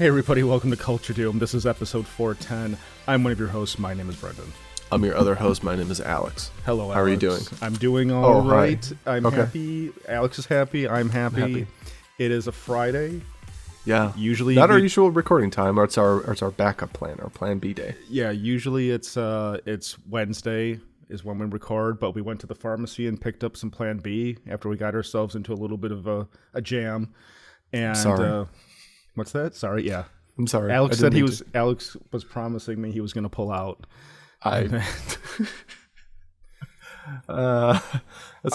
Hey everybody, welcome to Culture Doom. This is episode 410. I'm one of your hosts. My name is Brendan. I'm your other host. My name is Alex. Hello, Alex. How are you doing? I'm doing all right. Hi. I'm happy. Alex is happy. I'm happy. It is a Friday. Yeah. Usually not our usual recording time. Or it's our backup plan, our Plan B day. Yeah. Usually it's Wednesday is when we record, but we went to the pharmacy and picked up some Plan B after we got ourselves into a little bit of a jam. And sorry. What's that? Sorry. Yeah. I'm sorry. Alex said Alex was promising me he was going to pull out. That's the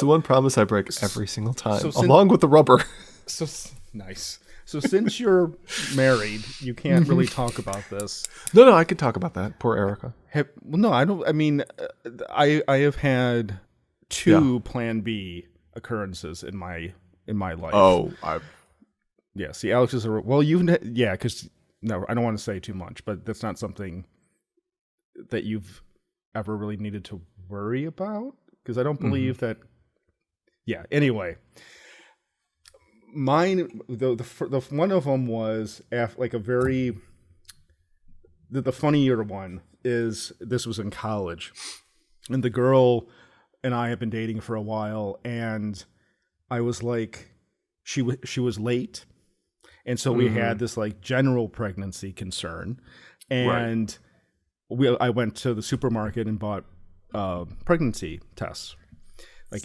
one promise I break every single time, along with the rubber. So nice. So since you're married, you can't really talk about this. No, I can talk about that. Poor Erica. No, I don't. I mean, I have had two Plan B occurrences in my life. Oh, yeah. See, Alex is because no, I don't want to say too much, but that's not something that you've ever really needed to worry about, because I don't believe that. Yeah. Anyway, mine the one of them was like a very the funnier one is this was in college, and the girl and I have been dating for a while, and I was like, she was late. And so we had this like general pregnancy concern, and I went to the supermarket and bought pregnancy tests. Like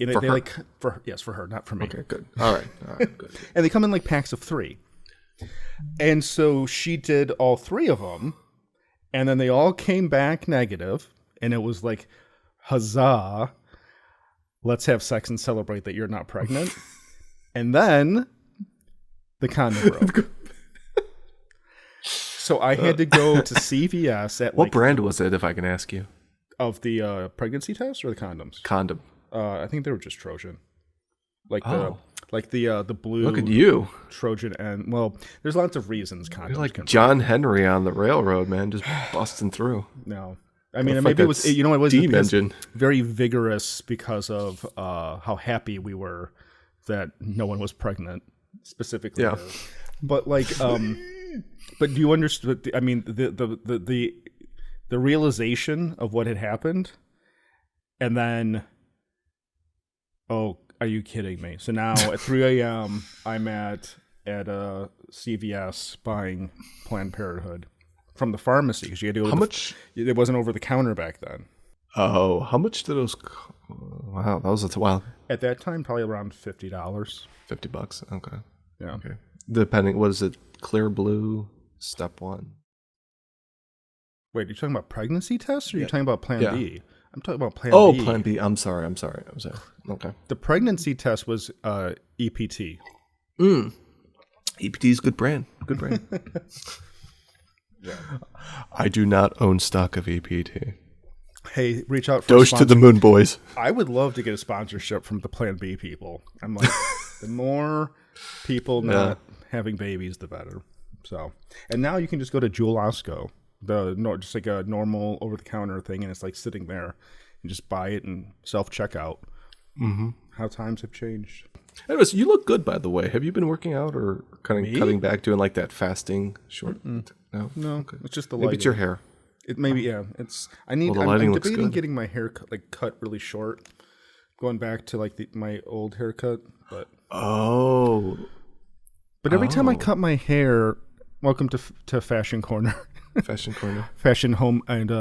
for her, not for me. Okay, good. All right, good. And they come in like packs of 3. And so she did all 3 of them, and then they all came back negative, and it was like, huzzah, let's have sex and celebrate that you're not pregnant. And then the condom broke. So I had to go to CVS at what brand was it, if I can ask you? Of the pregnancy test or the condoms? Condom. I think they were just Trojan. The blue. Look at you, Trojan, and well, there's lots of reasons condoms. You're like John Henry on the railroad, man, just busting through. No, I mean maybe it was. It was steam engine. Very vigorous because of how happy we were that no one was pregnant. Specifically, but like, but do you understand? I mean, the realization of what had happened, and then, oh, are you kidding me? So now at 3 a.m. I'm at a CVS buying Planned Parenthood from the pharmacy, because you had to go. How much? It wasn't over the counter back then. Oh, how much did those? Wow, that was a while. At that time, probably around $50. $50. Okay. Yeah. Okay. Depending, what is it? Clear blue, step 1. Wait, are you talking about pregnancy tests, or are you talking about Plan B? I'm talking about Plan B. Oh, Plan B. I'm sorry. Okay. The pregnancy test was EPT. EPT is good brand. Good brand. Yeah. I do not own stock of EPT. Hey, reach out for Doge to the moon, boys. I would love to get a sponsorship from the Plan B people. I'm like, the more people not having babies, the better. So, and now you can just go to Jewel Osco, just like a normal over-the-counter thing, and it's like sitting there. You just buy it and self-checkout. Mm-hmm. How times have changed. Anyways, you look good, by the way. Have you been working out or cutting back, doing like that fasting short? No, okay. It's just the lighting. Maybe it's your hair. It maybe it's. I'm debating getting my hair cut really short, going back to like my old haircut. But every time I cut my hair, welcome to Fashion Corner. Fashion Corner. Fashion home and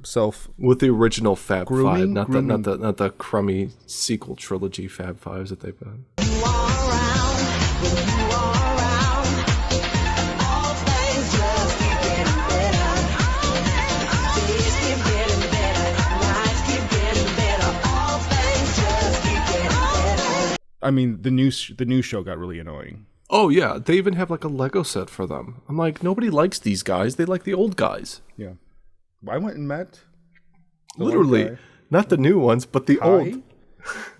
self with the original Fab grooming, 5, not the crummy sequel trilogy Fab 5s that they've done. I mean, the new show got really annoying. Oh yeah, they even have like a Lego set for them. I'm like, nobody likes these guys. They like the old guys. Yeah, I went and met. Literally, not the new ones, but the old.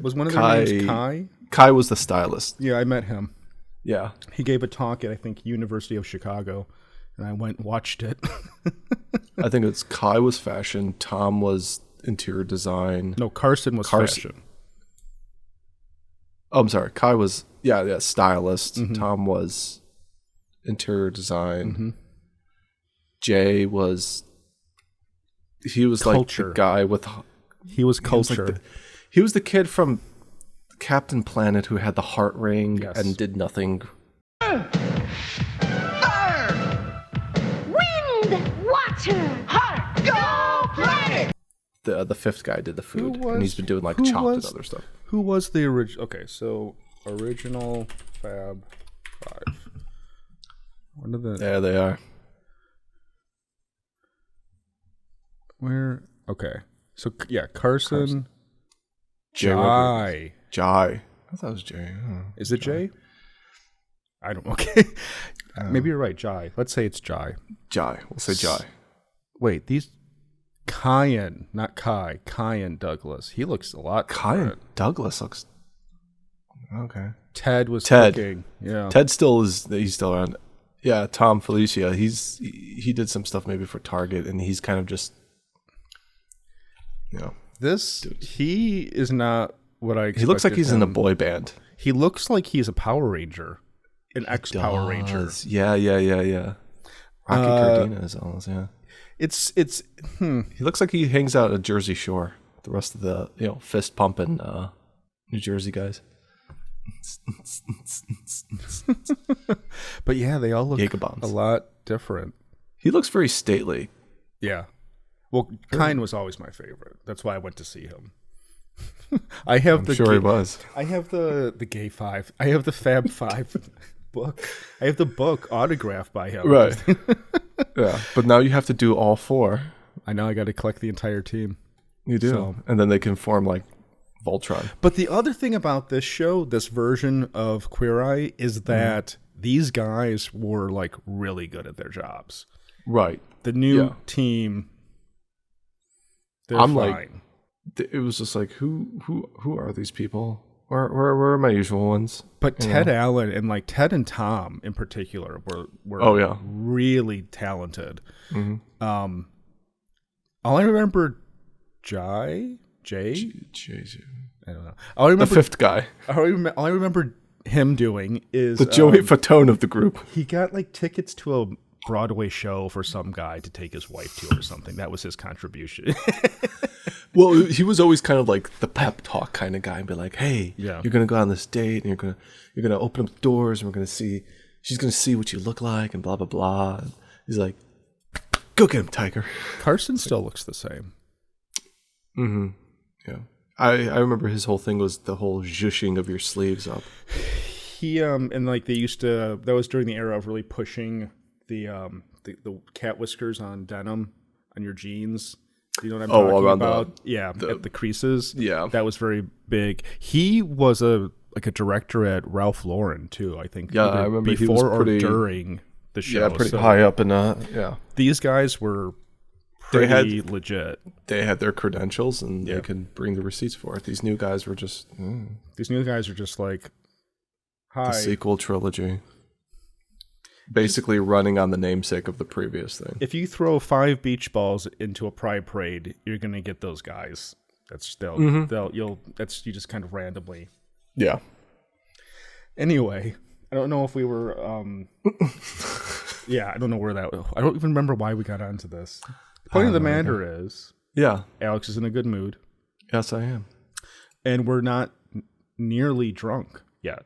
Was one of their names Kai? Kai was the stylist. Yeah, I met him. Yeah, he gave a talk at I think University of Chicago, and I went and watched it. I think it's Kai was fashion, Tom was interior design. No, Carson was fashion. Oh, I'm sorry. Kai was, stylist. Mm-hmm. Tom was interior design. Jay was Culture. like the guy with. He was culture. He was the kid from Captain Planet who had the heart ring and did nothing. Fire! Wind! Water! Heart! Go planet! The fifth guy did the food, and he's been doing like chopped and other stuff. Who was the original? Okay, so original Fab Five. What are the? There they are. Where? Okay, so yeah, Carson. Jai. I thought it was Jay. Is it Jay? I don't know. Okay, maybe you're right. Jai. Let's say it's Jai. We'll say Jai. Wait, these. Kyan, not Kai. Kyan Douglas. He looks a lot. Kyan Douglas looks. Okay. Ted was Ted. cooking. Yeah. Ted he's still around. Yeah, Tom Felicia. He did some stuff maybe for Target, and he's kind of just, he is not what I expected. He looks like he's in a boy band. He looks like he's a Power Ranger, an ex-Power Ranger. Yeah. Rocky Cardenas, almost. Yeah. He looks like he hangs out at Jersey Shore. The rest of the fist pumping New Jersey guys. But yeah, they all look Gigabombs. a lot different. He looks very stately. Yeah. Well, Kine was always my favorite. That's why I went to see him. I have I'm sure he was. I have the Gay Five. I have the Fab Five book. I have the book autographed by him. Right. Yeah, but now you have to do all four. I know. I got to collect the entire team. You do, and then they can form like Voltron. But the other thing about this show, this version of Queer Eye, is that these guys were like really good at their jobs. Right. The new team, they're fine. Like, it was just like, who are these people? Where are my usual ones? But Ted Allen and like Ted and Tom in particular were really talented. All I remember, Jay. I don't know. All I remember, the fifth guy. All I remember him doing is the Joey Fatone of the group. He got like tickets to a Broadway show for some guy to take his wife to or something. That was his contribution. Well, he was always kind of like the pep talk kind of guy, and be like, "Hey, you're gonna go on this date, and you're gonna open up doors, and she's gonna see what you look like, and blah blah blah." And he's like, "Go get him, Tiger." Carson still looks the same. Yeah, I remember his whole thing was the whole zhushing of your sleeves up. He and like they used to. That was during the era of really pushing the cat whiskers on denim on your jeans. You know what I'm talking about? At the creases. Yeah. That was very big. He was a director at Ralph Lauren too, I think. Yeah, I remember before he was pretty, or during the show. Yeah, pretty high up in These guys were pretty legit. They had their credentials and they could bring the receipts for it. These new guys were just These new guys are just like the sequel trilogy. Basically running on the namesake of the previous thing. If you throw 5 beach balls into a pride parade, you're gonna get those guys. You just kind of randomly. Yeah. Anyway, I don't know if we were. I don't know where that. I don't even remember why we got onto this. The point of the matter is, Alex is in a good mood. Yes, I am, and we're not nearly drunk yet.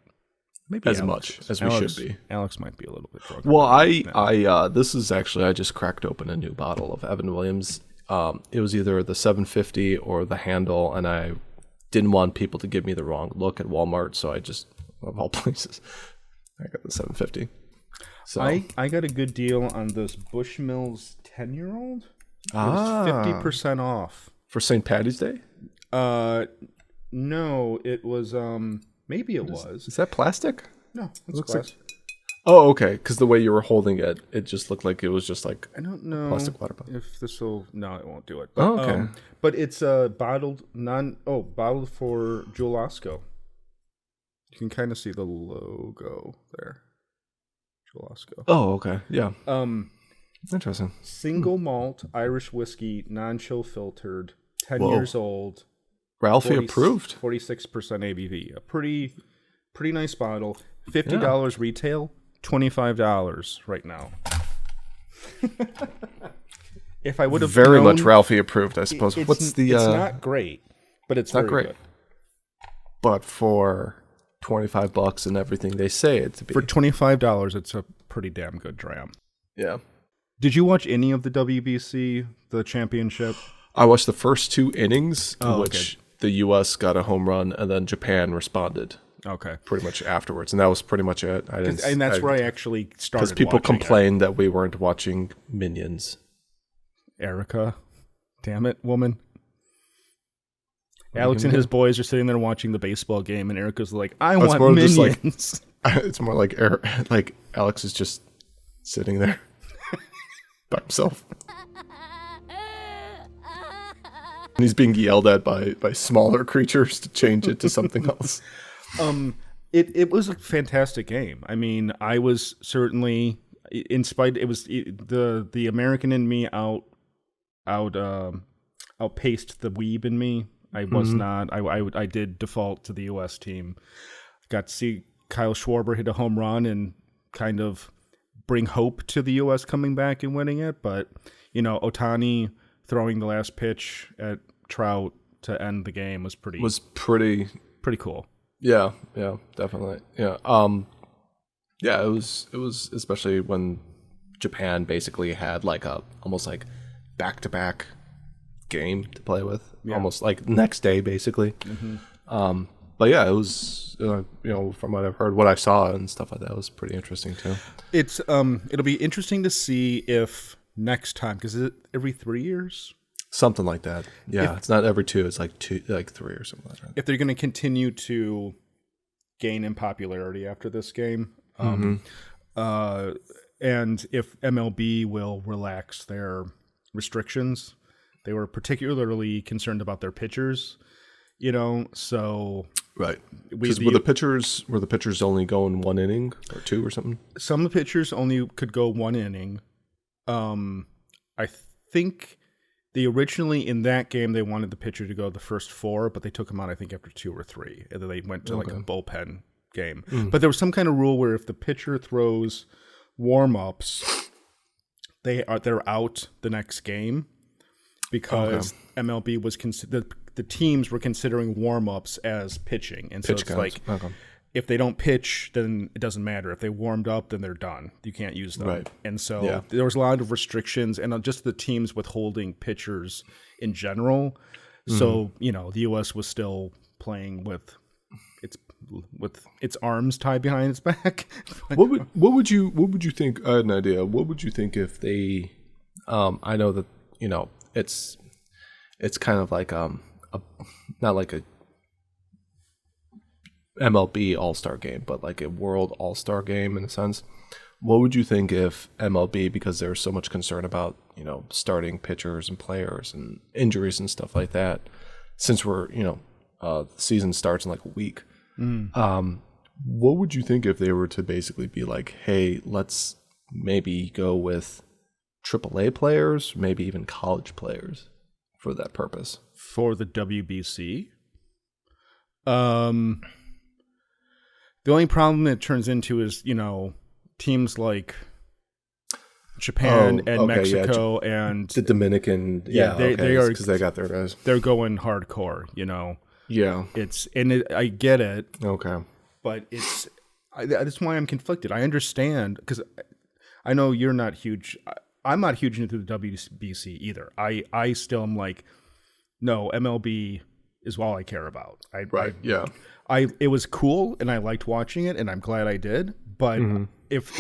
Maybe as much as we should be. Alex might be a little bit drunk. Well, this is actually, I just cracked open a new bottle of Evan Williams. It was either the 750 or the Handle, and I didn't want people to give me the wrong look at Walmart, so I just, of all places, I got the 750. So I got a good deal on this Bushmills 10-year-old. It was 50% off for St. Patty's Day. No, it was maybe it was. Is that plastic? No, it looks like. Oh, okay. Because the way you were holding it, it just looked like it was just like. I don't know plastic water bottle. If this will. No, it won't do it. But, okay. But it's bottled for Jewel Osco. You can kind of see the logo there. Jewel Osco. Oh, okay. Yeah. Interesting. Single malt Irish whiskey, non-chill filtered, 10 years old. Ralphie approved. 46% ABV. A pretty nice bottle. $50 retail, $25 right now. If I would have very much Ralphie approved, I suppose. What's the? It's not great, but it's not very great. good. But for $25 and everything they say it to be, For $25, it's a pretty damn good dram. yeah. Did you watch any of the WBC, the championship? I watched the first 2 innings, in Oh, which the U.S. got a home run, and then Japan responded Okay. pretty much afterwards, and that was pretty much it. I didn't, And that's where I actually started because people watching complained that we weren't watching Minions. Erica. Damn it, woman. Alex and his boys are sitting there watching the baseball game, and Erica's like, I want more just like- Minions. It's more like Alex is just sitting there by himself. And he's being yelled at by smaller creatures to change it to something else. It was a fantastic game. I mean, I was certainly, in spite, it was the American in me outpaced the weeb in me. I was not. I did default to the U.S. team. Got to see Kyle Schwarber hit a home run and kind of bring hope to the U.S. coming back and winning it. But, Ohtani throwing the last pitch at Trout to end the game was pretty cool. Yeah, definitely. Yeah. Yeah, it was especially when Japan basically had almost like back-to-back game to play with, almost like next day basically. But yeah, it was from what I've heard, what I saw and stuff like that was pretty interesting too. It's it'll be interesting to see if next time, because is it every 3 years? Something like that. Yeah, it's not every 2, it's like 3 or something like that. If they're going to continue to gain in popularity after this game, and if MLB will relax their restrictions. They were particularly concerned about their pitchers, so right. Because were the pitchers only going 1 inning or 2 or something? Some of the pitchers only could go 1 inning. I think originally in that game they wanted the pitcher to go the first 4, but they took him out I think after 2 or 3, and then they went to like a bullpen game. But there was some kind of rule where if the pitcher throws warm-ups, they're out the next game. Because MLB was the teams were considering warm-ups as pitching, and so it's like if they don't pitch, then it doesn't matter. If they warmed up, then they're done. You can't use them. Right. And so there was a lot of restrictions, and just the teams withholding pitchers in general. So the U.S. was still playing with its arms tied behind its back. What would you think? I had an idea. What would you think if they? I know that it's kind of like not like a MLB All-Star game, but like a World All-Star game in a sense. What would you think if MLB, because there's so much concern about starting pitchers and players and injuries and stuff like that, since we're the season starts in like a week, what would you think if they were to basically be like, hey, let's maybe go with AAA players, maybe even college players for that purpose? For the WBC? The only problem it turns into is, teams like Japan and Mexico and the Dominican. They are, because they got their guys. They're going hardcore, Yeah. I get it. Okay. But that's why I'm conflicted. I understand, because I know you're not huge. I'm not huge into the WBC either. I still am like, no, MLB is all I care about. It was cool and I liked watching it and I'm glad I did. But if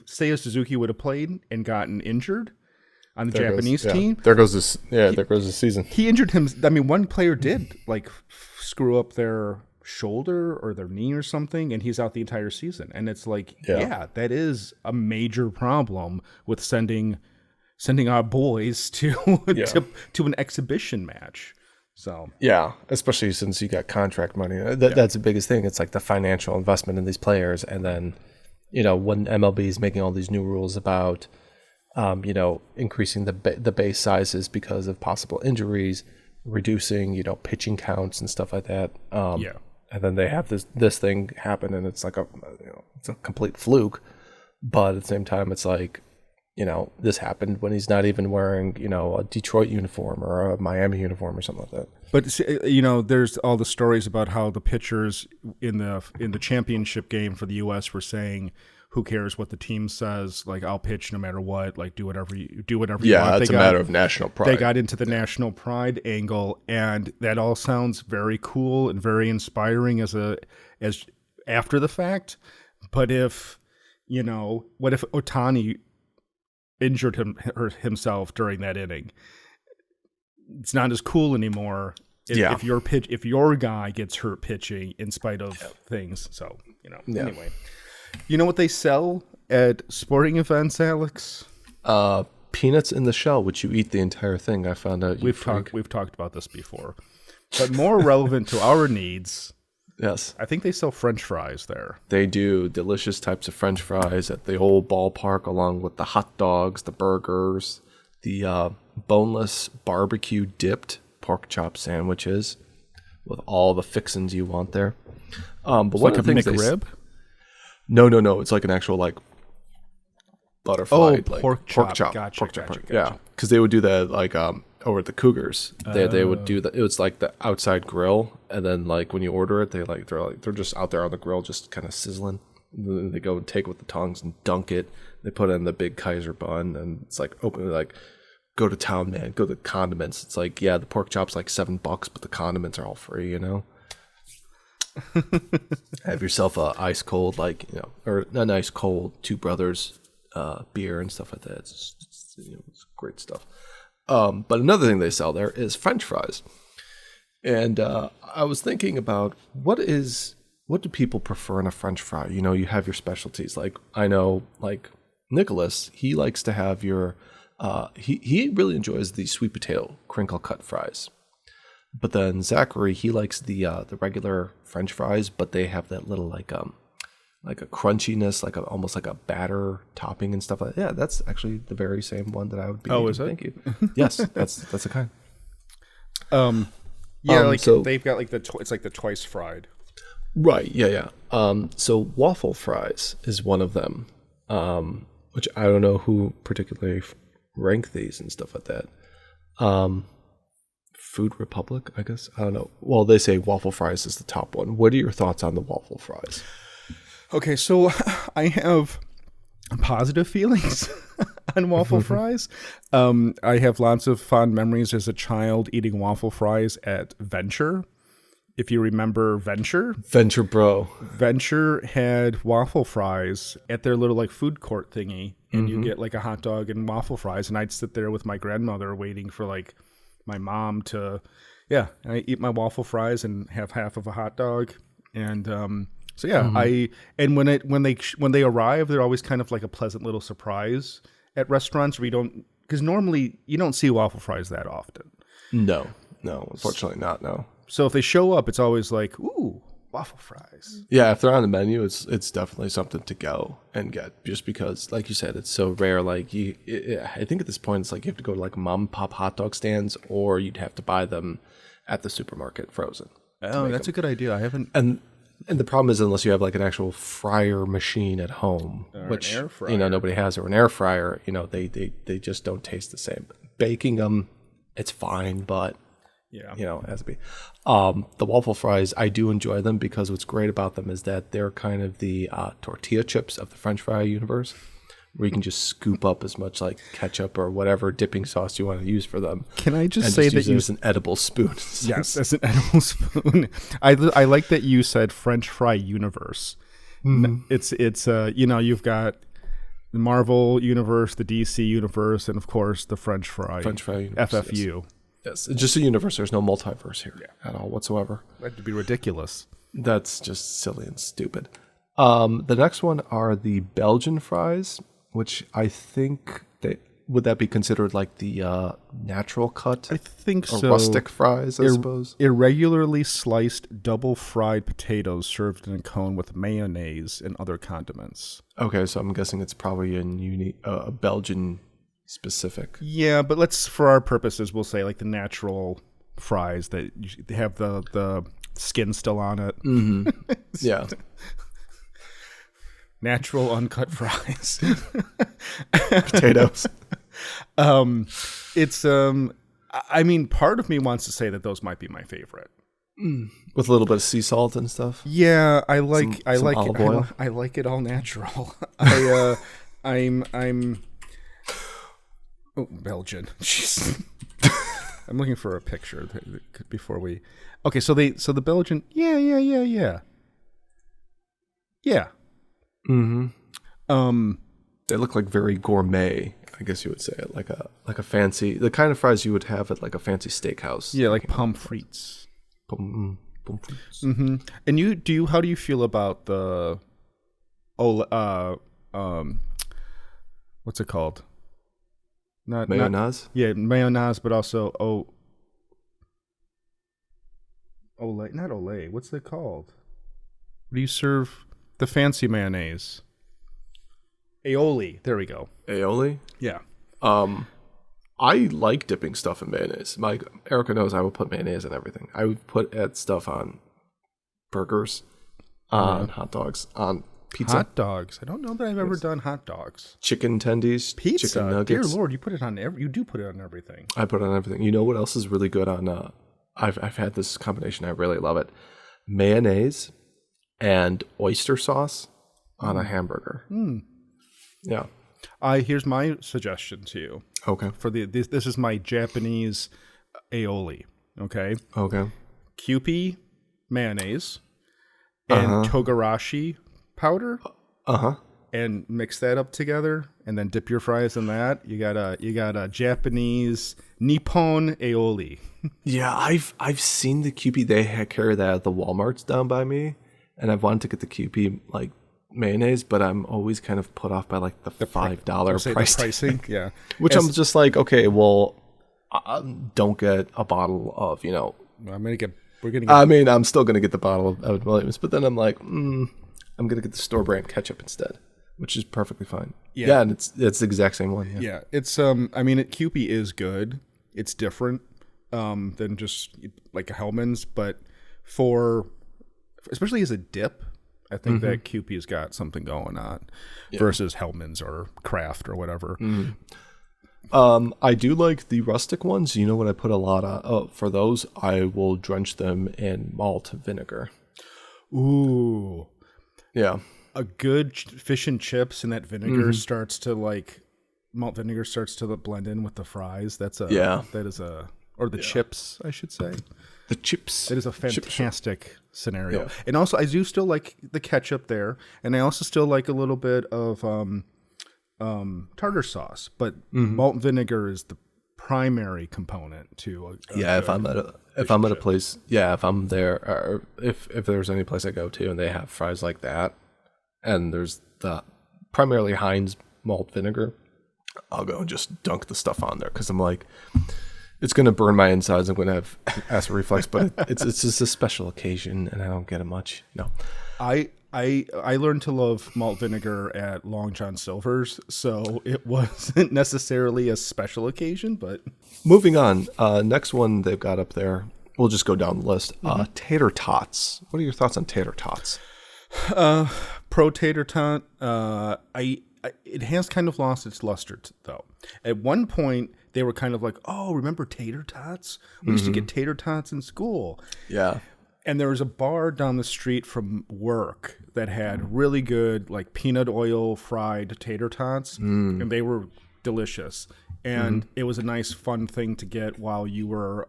Seiya Suzuki would have played and gotten injured on the Japanese team, there goes this season. He injured him. I mean, one player did screw up their shoulder or their knee or something, and he's out the entire season. And it's like, that is a major problem with sending our boys to an exhibition match. So especially since you got contract money. That's the biggest thing. It's like the financial investment in these players, and then when MLB is making all these new rules about increasing the base sizes because of possible injuries, reducing pitching counts and stuff like that. And then they have this thing happen, and it's like it's a complete fluke. But at the same time, it's like, this happened when he's not even wearing, a Detroit uniform or a Miami uniform or something like that. But there's all the stories about how the pitchers in the championship game for the U.S. were saying, "Who cares what the team says? Like, I'll pitch no matter what. Like, do whatever you want." Yeah, it's a matter of national pride. They got into the national pride angle, and that all sounds very cool and very inspiring as after the fact. But what if Ohtani injured himself during that inning? It's not as cool anymore if your guy gets hurt pitching in spite of things. So anyway, you know what they sell at sporting events, Alex? Peanuts in the shell, which you eat the entire thing. I found out. We've talked about this before, but more relevant to our needs. Yes. I think they sell French fries there. They do delicious types of French fries at the old ballpark, along with the hot dogs, the burgers, the boneless barbecue dipped pork chop sandwiches with all the fixins you want there. But it's like a McRib? No. It's like an actual butterfly pork chop. Gotcha. Yeah, because they would do that over at the Cougars. They would do that. It was like the outside grill, and then when you order it, they're just out there on the grill, just kind of sizzling. And then they go and take it with the tongs and dunk it. They put it in the big Kaiser bun, and it's open go to town, man. Go to the condiments. It's the pork chop's $7, but the condiments are all free. Have yourself a ice cold or an ice cold Two Brothers beer and stuff like that. It's great stuff. But another thing they sell there is French fries. And I was thinking about what do people prefer in a French fry? You have your specialties. I know Nicholas, he likes to have your he really enjoys the sweet potato crinkle cut fries. But then Zachary, he likes the regular French fries, but they have that little a crunchiness, almost like a batter topping and stuff like that. Yeah, that's actually the very same one that I would be. Oh, is it? Thank you. Yes, that's the kind. So they've got it's the twice fried. Right. Yeah. So waffle fries is one of them, which I don't know who particularly rank these and stuff like that. Food Republic, I guess. I don't know. Well, they say waffle fries is the top one. What are your thoughts on the waffle fries? Okay, so I have positive feelings on waffle fries. I have lots of fond memories as a child eating waffle fries at Venture. If you remember Venture. Venture Bro. Venture had waffle fries at their little food court thingy, and you get a hot dog and waffle fries, and I'd sit there with my grandmother waiting for my mom to, I eat my waffle fries and have half of a hot dog, and when they arrive, they're always kind of like a pleasant little surprise at restaurants where because normally you don't see waffle fries that often. No, unfortunately not. No. So if they show up, it's always ooh, waffle fries. Yeah, if they're on the menu, it's definitely something to go and get, just because, like you said, it's so rare. I think at this point, it's you have to go to mom and pop hot dog stands, or you'd have to buy them at the supermarket frozen. Oh, that's a good idea. I haven't. And the problem is, unless you have an actual fryer machine at home, which an air fryer. Nobody has, or an air fryer, they just don't taste the same. Baking them, it's fine, but it has to be. The waffle fries, I do enjoy them because what's great about them is that they're kind of the tortilla chips of the French fry universe, where you can just scoop up as much ketchup or whatever dipping sauce you want to use for them. Can I just say that you use an edible spoon? Yes, as an edible spoon. I like that you said French fry universe. It's you've got the Marvel universe, the DC universe, and of course the French fry universe, FFU. Yes, it's just a universe. There's no multiverse here at all whatsoever. That'd be ridiculous. That's just silly and stupid. The next one are the Belgian fries, which I think would that be considered the natural cut? I think or so. Rustic fries, I suppose. Irregularly sliced double fried potatoes served in a cone with mayonnaise and other condiments. Okay, so I'm guessing it's probably a Belgian specific. Yeah, but for our purposes, we'll say the natural fries that have the skin still on it. Yeah. Natural uncut fries. Potatoes. It's I mean, part of me wants to say that those might be my favorite. With a little bit of sea salt and stuff. Yeah, I like olive oil. I like it all natural. I'm Belgian. Jeez. I'm looking for a picture before we. Okay, so the Belgian. Yeah. Mm-hmm. They look like very gourmet, I guess you would say, like a fancy, the kind of fries you would have at like a fancy steakhouse. Yeah, like pommes frites. Pommes frites. Mm-hmm. And how do you feel about the what's it called? Mayonnaise? Mayonnaise, but also Olay, not Olay. What's it called? What do you serve? The fancy mayonnaise. Aioli. There we go. Aioli? Yeah. I like dipping stuff in mayonnaise. Erica knows I would put mayonnaise in everything. I would put stuff on burgers, on hot dogs, on pizza. Hot dogs. I don't know that I've ever done hot dogs. Chicken tendies, Pizza. chicken nuggets. Dear Lord, you do put it on everything. I put it on everything. You know what else is really good on? I've had this combination. I really love it. Mayonnaise and oyster sauce on a hamburger. Yeah. Here's my suggestion to you. Okay. For this is my Japanese aioli. Okay. Okay. Kewpie mayonnaise and togarashi powder. And mix that up together, and then dip your fries in that. You got a Japanese Nippon aioli. Yeah, I've seen the Kewpie. They carry that at the Walmarts down by me, and I've wanted to get the Kewpie like mayonnaise, but I'm always kind of put off by like the $5 price pricing. Yeah, which I'm just like, okay, well, don't get a bottle of I'm still gonna get the bottle of Evan Williams, but then I'm like, I'm gonna get the store brand ketchup instead, which is perfectly fine. Yeah, and it's the exact same one. Yeah, it's Kewpie is good. It's different than just like a Hellman's, but especially as a dip, I think that Kewpie's got something going on versus Hellman's or Kraft or whatever. I do like the rustic ones. You know what I put a lot on? For those, I will drench them in malt vinegar. Ooh. Yeah. A good fish and chips, and that vinegar starts to malt vinegar starts to blend in with the fries. Or the chips, I should say. The chips. It is a fantastic scenario. Yeah. And also, I do still like the ketchup there, and I also still like a little bit of tartar sauce, but malt vinegar is the primary component to if I'm at a place, if I'm there, or if there's any place I go to and they have fries like that, and there's the primarily Heinz malt vinegar, I'll go and just dunk the stuff on there because I'm like, it's gonna burn my insides. I'm gonna have acid reflux, but it's just a special occasion, and I don't get it much. No, I learned to love malt vinegar at Long John Silver's, so it wasn't necessarily a special occasion, but... Moving on, next one they've got up there, we'll just go down the list. Tater tots. What are your thoughts on tater tots? Pro tater tot. It has kind of lost its luster, though. At one point, they were kind of like, oh, remember tater tots? We used to get tater tots in school. Yeah. And there was a bar down the street from work that had really good, like, peanut oil fried tater tots, and they were delicious. And it was a nice, fun thing to get while you were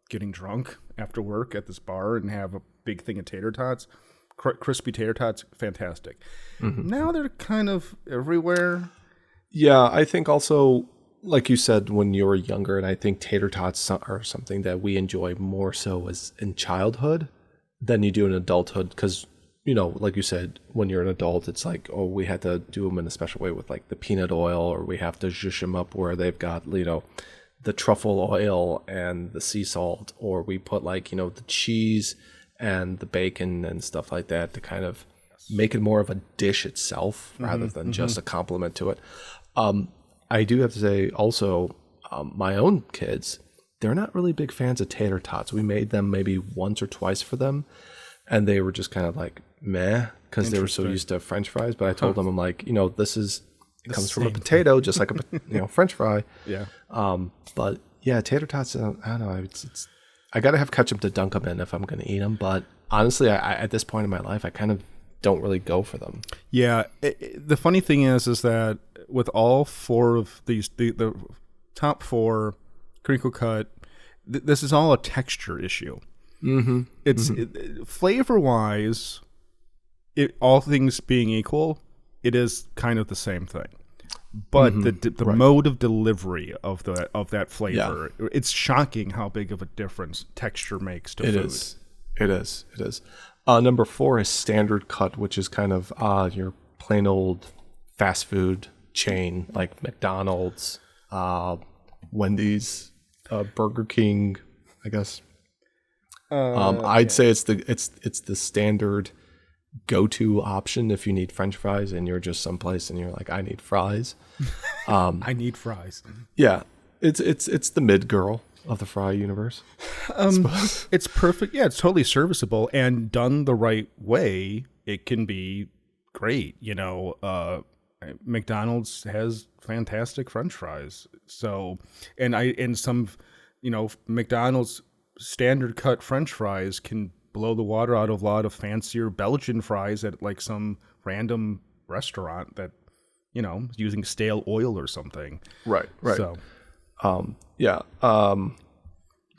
getting drunk after work at this bar and have a big thing of tater tots. Crispy tater tots, fantastic. Now they're kind of everywhere. Yeah, I think also, like you said, when you were younger, and I think tater tots are something that we enjoy more so as in childhood than you do in adulthood. Because, you know, like you said, when you're an adult, it's like, oh, we had to do them in a special way with like the peanut oil, or we have to zhuzh them up where they've got, you know, the truffle oil and the sea salt, or we put like, you know, the cheese and the bacon and stuff like that to kind of make it more of a dish itself rather than just a compliment to it. I do have to say also, my own kids, they're not really big fans of tater tots. We made them maybe once or twice for them, and they were just kind of like meh because they were so used to French fries. But I told them, I'm like, it comes from a potato, just like a French fry. Yeah. But yeah, tater tots. I don't know. I gotta have ketchup to dunk them in if I'm gonna eat them. But honestly, I at this point in my life, I kind of don't really go for them. Yeah. The funny thing is that with all four of these, the top four, crinkle cut, this is all a texture issue. Mm-hmm. It's flavor wise, all things being equal, it is kind of the same thing. But the mode of delivery of that flavor, it's shocking how big of a difference texture makes to food. It is. Number 4 is standard cut, which is kind of your plain old fast food chain like McDonald's, Wendy's, Burger King, I guess. I'd say it's the standard go-to option if you need French fries and you're just someplace and you're like, I need fries. I need fries. Yeah, it's the mid girl of the fry universe. It's perfect. Yeah, it's totally serviceable, and done the right way, it can be great. McDonald's has fantastic French fries. So, and some, McDonald's standard cut French fries can blow the water out of a lot of fancier Belgian fries at like some random restaurant that, using stale oil or something. Right. So,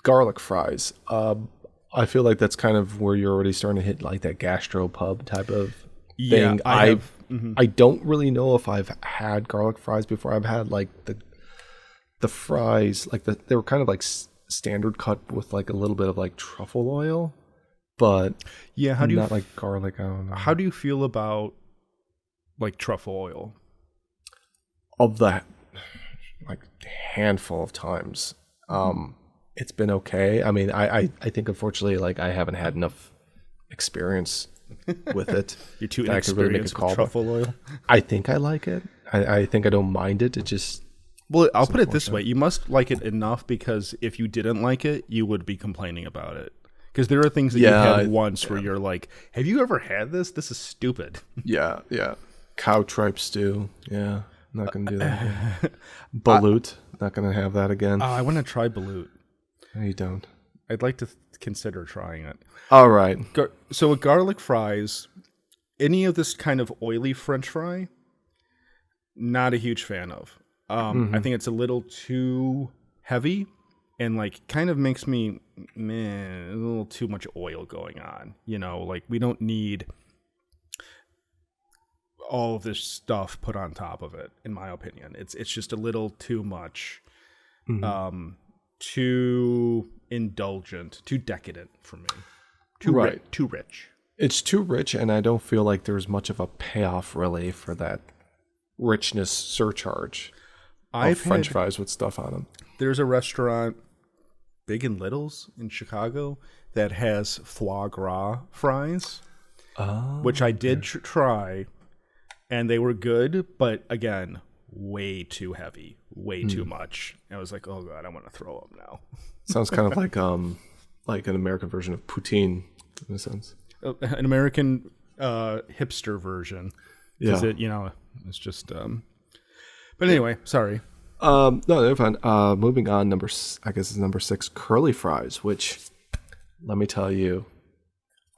garlic fries. I feel like that's kind of where you're already starting to hit like that gastropub type of thing. I don't really know if I've had garlic fries before. I've had like the fries, like they were kind of like standard cut with like a little bit of like truffle oil, but not like garlic. I don't know. How do you feel about like truffle oil? Of the like handful of times, it's been okay. I mean, I think unfortunately, like I haven't had enough experience with it. You're too inexperienced with truffle oil. I think I like it. I think I don't mind it. It just I'll put it this way: you must like it enough, because if you didn't like it, you would be complaining about it. Because there are things that you had once where you're like, "Have you ever had this? This is stupid." Yeah. Cow tripe stew. Yeah. Not going to do that again. Balut. Not going to have that again. I want to try balut. No, you don't. I'd like to consider trying it. All right. So with garlic fries, any of this kind of oily French fry, not a huge fan of. I think it's a little too heavy and like kind of makes me, a little too much oil going on. Like we don't need all of this stuff put on top of it, in my opinion. It's just a little too much, too indulgent, too decadent for me. Too rich. It's too rich, and I don't feel like there's much of a payoff really for that richness surcharge of French fries with stuff on them. There's a restaurant, Big and Little's in Chicago, that has foie gras fries, which I did try. And they were good, but again, way too heavy, way too much. I was like, oh God, I want to throw up now. Sounds kind of like an American version of poutine in a sense. An American hipster version. Yeah. It's just. But anyway, sorry. No, they're fine. Moving on, number 6, curly fries, which, let me tell you,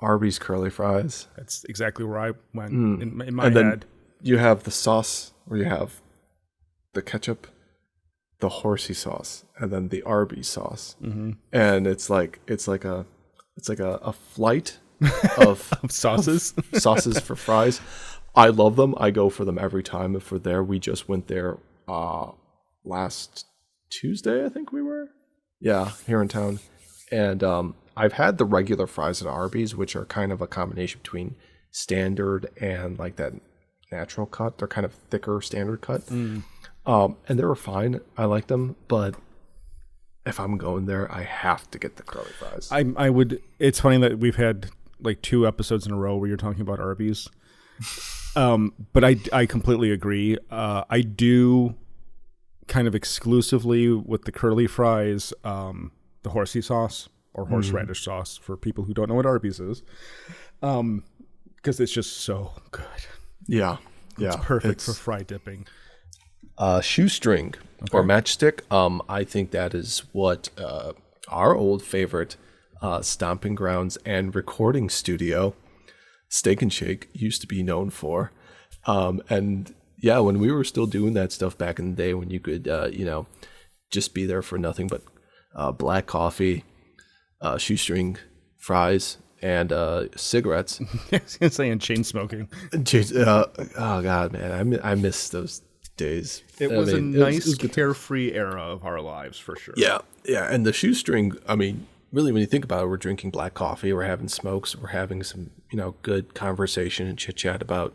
Arby's curly fries. That's exactly where I went in my head. Then you have the sauce, or you have the ketchup, the horsey sauce, and then the Arby's sauce, and it's like a flight of sauces for fries. I love them. I go for them every time if we're there. We just went there last Tuesday, I think we were. Yeah, here in town, and I've had the regular fries at Arby's, which are kind of a combination between standard and like that natural cut. They're kind of thicker standard cut. And they were fine. I like them, but if I'm going there, I have to get the curly fries. I would. It's funny that we've had like 2 episodes in a row where you're talking about Arby's. But I completely agree. I do kind of exclusively with the curly fries, the horsey sauce. or horseradish sauce for people who don't know what Arby's is. Because it's just so good. Yeah. It's perfect for fry dipping. Shoestring or matchstick. I think that is what our old favorite stomping grounds and recording studio, Steak and Shake, used to be known for. And yeah, when we were still doing that stuff back in the day, when you could, just be there for nothing but black coffee, shoestring fries, and cigarettes. I was gonna say, and chain smoking. Oh God, man, I miss those days. It was a nice, carefree era of our lives, for sure. Yeah, and the shoestring. I mean, really, when you think about it, we're drinking black coffee, we're having smokes, we're having some, good conversation and chit chat about,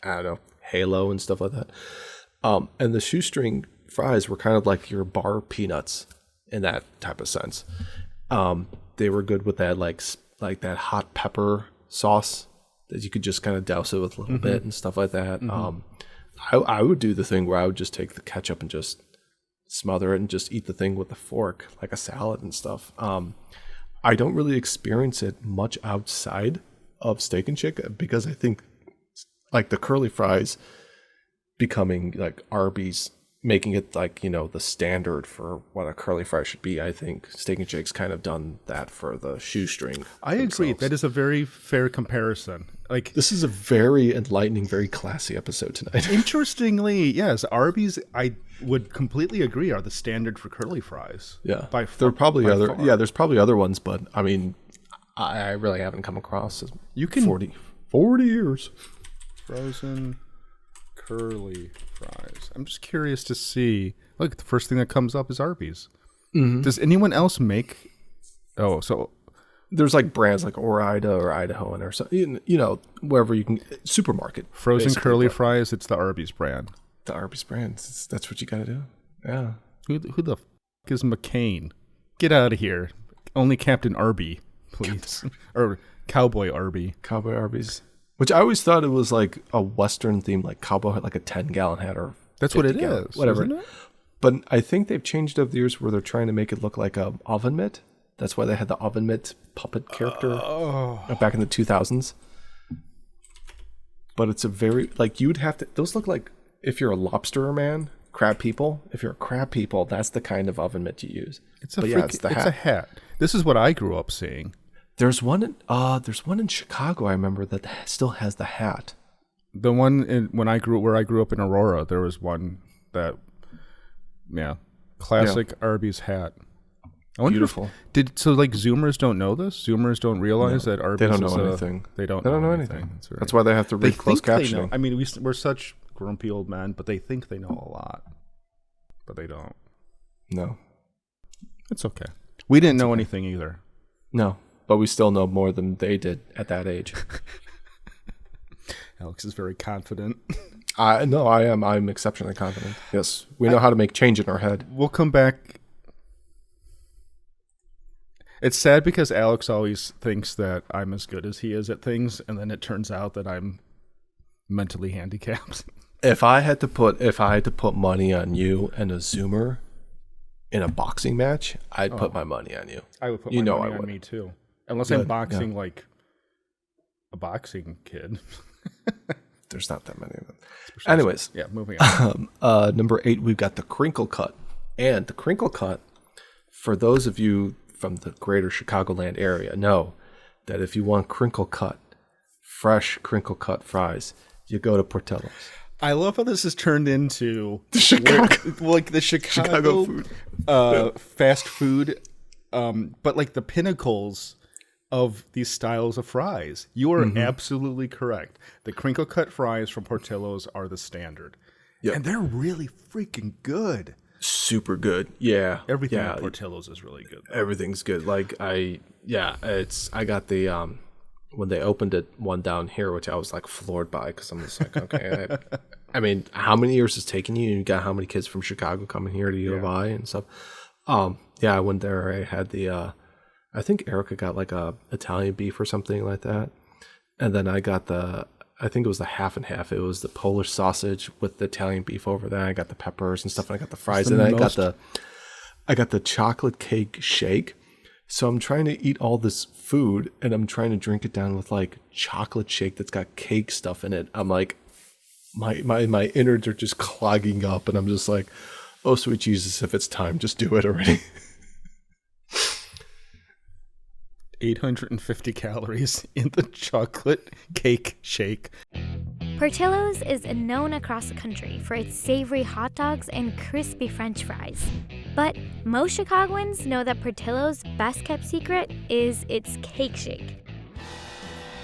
I don't know, Halo and stuff like that. And the shoestring fries were kind of like your bar peanuts in that type of sense. They were good with that like that hot pepper sauce that you could just kind of douse it with a little bit and stuff like that. I would do the thing where I would just take the ketchup and just smother it and just eat the thing with a fork like a salad and stuff. I don't really experience it much outside of Steak and Shake because I think like the curly fries becoming like Arby's, making it like, the standard for what a curly fry should be. I think Steak and Shake's kind of done that for the shoestring. I agree. That is a very fair comparison. Like, this is a very enlightening, very classy episode tonight. Interestingly, yes, Arby's, I would completely agree, are the standard for curly fries. Yeah. There are probably other. Yeah, there's probably other ones, but I mean, I really haven't come across 40 years. Frozen curly fries. I'm just curious to see. Look, the first thing that comes up is Arby's. Does anyone else make? Oh, so there's like brands like Ore-Ida or Idahoan or something. Wherever you can supermarket frozen curly fries. It's the Arby's brand. The Arby's brand. That's what you got to do. Yeah. Who the f is McCain? Get out of here. Only Captain Arby, please, or Cowboy Arby. Cowboy Arby's. Which I always thought it was like a Western theme, like cowboy hat, like a 10-gallon hat or that's what it is, whatever. Isn't it? But I think they've changed over the years where they're trying to make it look like a oven mitt. That's why they had the oven mitt puppet character back in the 2000s. But it's a very you'd have to. Those look like if you're a lobster man, crab people. If you're a crab people, that's the kind of oven mitt you use. It's a hat. This is what I grew up seeing. There's one in Chicago, I remember, that still has the hat. The one where I grew up in Aurora, there was one that, classic Arby's hat. I wonder beautiful. So Zoomers don't know this? Zoomers don't realize that Arby's they don't know anything. They don't know anything. That's, right. That's why they have to read closed captioning. I mean, we're such grumpy old men, but they think they know a lot. But they don't. No. It's okay. We didn't know anything either. No. But we still know more than they did at that age. Alex is very confident. No, I am. I'm exceptionally confident. Yes, we know how to make change in our head. We'll come back. It's sad because Alex always thinks that I'm as good as he is at things, and then it turns out that I'm mentally handicapped. If I had to put money on you and a Zoomer in a boxing match, I'd put my money on you. I would put my money on me too. Unless I'm boxing like a boxing kid. There's not that many of them. Anyways. Yeah, moving on. Number 8, we've got the crinkle cut. And the crinkle cut, for those of you from the greater Chicagoland area, know that if you want crinkle cut, fresh crinkle cut fries, you go to Portillo's. I love how this has turned into the Chicago food, fast food, but like the pinnacles of these styles of fries. You are absolutely correct. The crinkle cut fries from Portillo's are the standard, and they're really freaking good. Super good, yeah. Everything at Portillo's is really good. Everything's good. I got the when they opened one down here, which I was like floored by because I'm just like, okay. I mean, how many years it's taken you? And you got how many kids from Chicago coming here to U of I and stuff? I went there. I had the, I think Erica got like a Italian beef or something like that, and then I got I think it was the half and half. It was the Polish sausage with the Italian beef over there. I got the peppers and stuff, and I got the fries, and I got the chocolate cake shake. So I'm trying to eat all this food and I'm trying to drink it down with like chocolate shake that's got cake stuff in it. I'm like, my innards are just clogging up and I'm just like, oh, sweet Jesus, if it's time, just do it already. 850 calories in the chocolate cake shake. Portillo's is known across the country for its savory hot dogs and crispy French fries. But most Chicagoans know that Portillo's best-kept secret is its cake shake.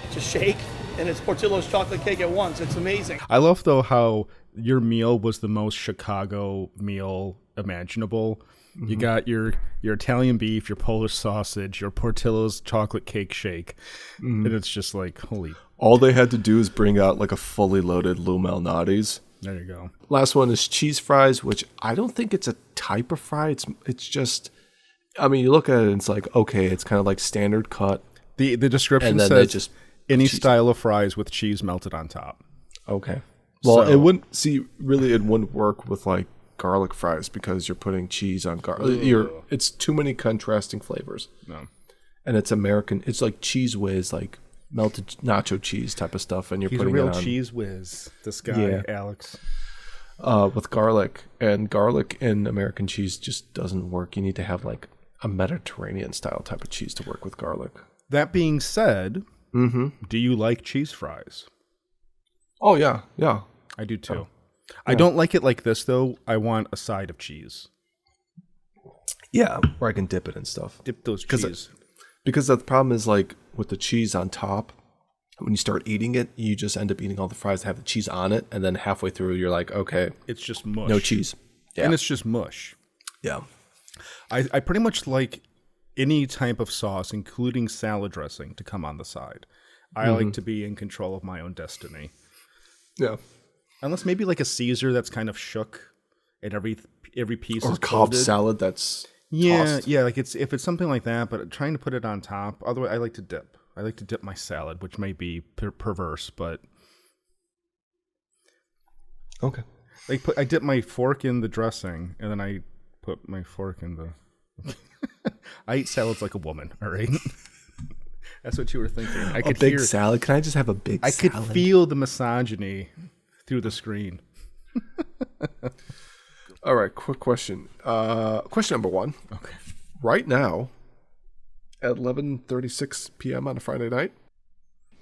It's a shake, and it's Portillo's chocolate cake at once. It's amazing. I love, though, how your meal was the most Chicago meal imaginable. Mm-hmm. You got your Italian beef, your Polish sausage, your Portillo's chocolate cake shake. Mm-hmm. And it's just like, holy... All they had to do is bring out like a fully loaded Lou Malnati's. There you go. Last one is cheese fries, which I don't think it's a type of fry. It's just, I mean, you look at it and it's like, okay, it's kind of like standard cut. The description says just any style of fries with cheese melted on top. Okay. Well, it wouldn't, really it wouldn't work with like garlic fries because you're putting cheese on garlic. It's too many contrasting flavors. No. And it's American. It's like Cheese Whiz, like melted nacho cheese type of stuff, and you're putting a real it on cheese whiz. This guy, Alex, with garlic, and garlic in American cheese just doesn't work. You need to have like a Mediterranean style type of cheese to work with garlic. That being said, do you like cheese fries? Oh yeah, I do too. I don't like it like this though. I want a side of cheese. Yeah, where I can dip it and stuff. Dip those cheese. Because the problem is like with the cheese on top, when you start eating it, you just end up eating all the fries that have the cheese on it, and then halfway through you're like, okay, it's just mush. No cheese. Yeah. And it's just mush. Yeah. I pretty much like any type of sauce, including salad dressing, to come on the side. I like to be in control of my own destiny. Yeah. Unless maybe like a Caesar that's kind of shook and every piece or is Cobb folded. salad that's tossed. Like if it's something like that, but trying to put it on top. Otherwise, I like to dip. I like to dip my salad, which may be perverse, but okay. Like I dip my fork in the dressing, and then I put my fork in the. I eat salads like a woman. All right, that's what you were thinking. I could big salad. Can I just have a big? I salad? could feel the misogyny through the screen. All right, quick question. Question number 1. Okay. Right now, at 11:36 p.m. on a Friday night.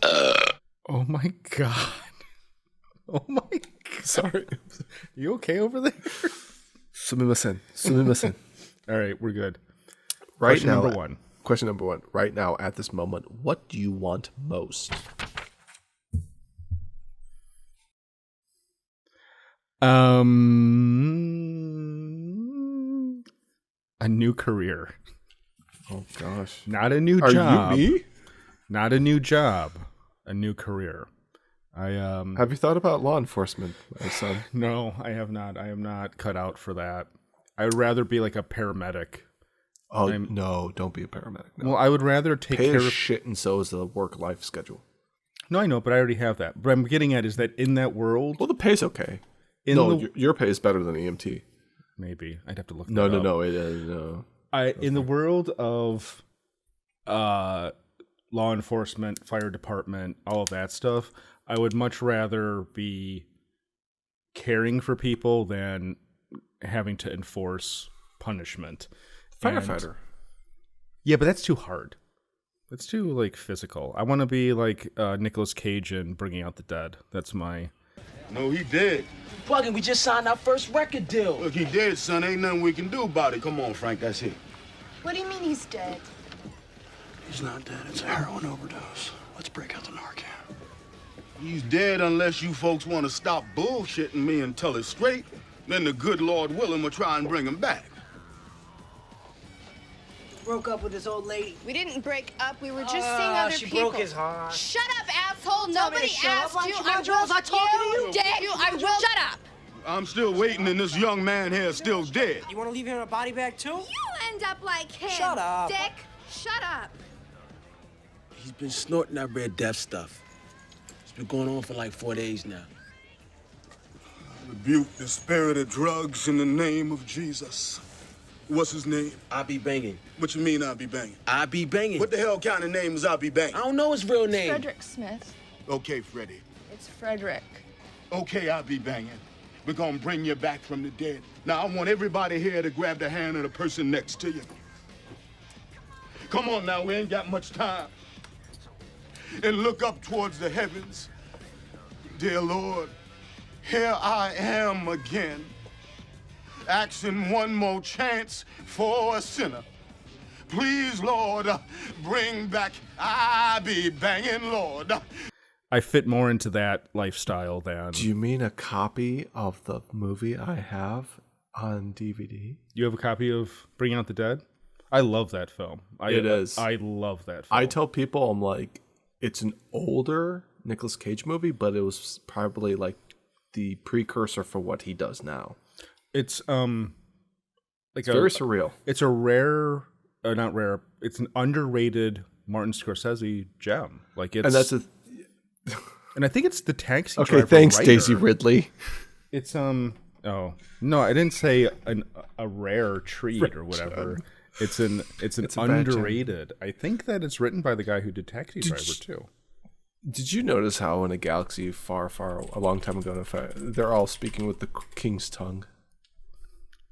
Oh my god. Oh my god. Sorry. You okay over there? Sumimasen. All right, we're good. Question number 1. Question number 1. Right now, at this moment, what do you want most? A new career. Oh gosh. Not a new job. Are you me? Not a new job. A new career. Have you thought about law enforcement, my son? No, I have not. I am not cut out for that. I would rather be like a paramedic. Oh no, don't be a paramedic. No. Well, I would rather take care of shit, and so is the work-life schedule. No, I know, but I already have that. But I'm getting at is that in that world. Well, the pay's okay. Your pay is better than EMT. Maybe I'd have to look. No. It is no. In the world of law enforcement, fire department, all of that stuff, I would much rather be caring for people than having to enforce punishment. Firefighter. Yeah, but that's too hard. That's too like physical. I want to be like Nicolas Cage in Bringing Out the Dead. That's my. No, he dead. Buggin', we just signed our first record deal. Look, he dead, son. Ain't nothing we can do about it. Come on, Frank, that's it. What do you mean he's dead? He's not dead. It's a heroin overdose. Let's break out the Narcan. He's dead unless you folks want to stop bullshitting me and tell it straight. Then the good Lord willing will try and bring him back. Broke up with his old lady. We didn't break up. We were just seeing other she people. Broke his heart. Shut up, asshole. Tell me Nobody to shut asked up. you. I talking to you. Dick. I will. Shut up. I'm still waiting and this young man here is still dead. You want to leave him in a body bag too? You end up like him. Shut up. Dick. Shut up. He's been snorting that red death stuff. It's been going on for like 4 days now. Rebuke the spirit of drugs in the name of Jesus. What's his name? I be banging. What you mean I be banging? I be banging. What the hell kind of name is I be banging? I don't know his real name. Frederick Smith. Okay, Freddie. It's Frederick. Okay, I be banging. We're gonna bring you back from the dead. Now, I want everybody here to grab the hand of the person next to you. Come on now, we ain't got much time. And look up towards the heavens. Dear Lord, here I am again, asking one more chance for a sinner. Please, Lord, bring back I be banging, Lord. I fit more into that lifestyle than... Do you mean a copy of the movie I have on DVD? You have a copy of Bring Out the Dead? I love that film. It is. I love that film. I tell people, I'm like, it's an older Nicolas Cage movie, but it was probably like the precursor for what he does now. It's It's very surreal. It's a rare, not rare. It's an underrated Martin Scorsese gem. Like it's, And that's a and I think it's the taxi. okay. driver Thanks, writer. Daisy Ridley. It's Oh no, I didn't say a rare treat or whatever. It's an It's a bad gem. underrated. I think that it's written by the guy who did Taxi Driver too. Did you notice how in a galaxy far, a long time ago, they're all speaking with the king's tongue?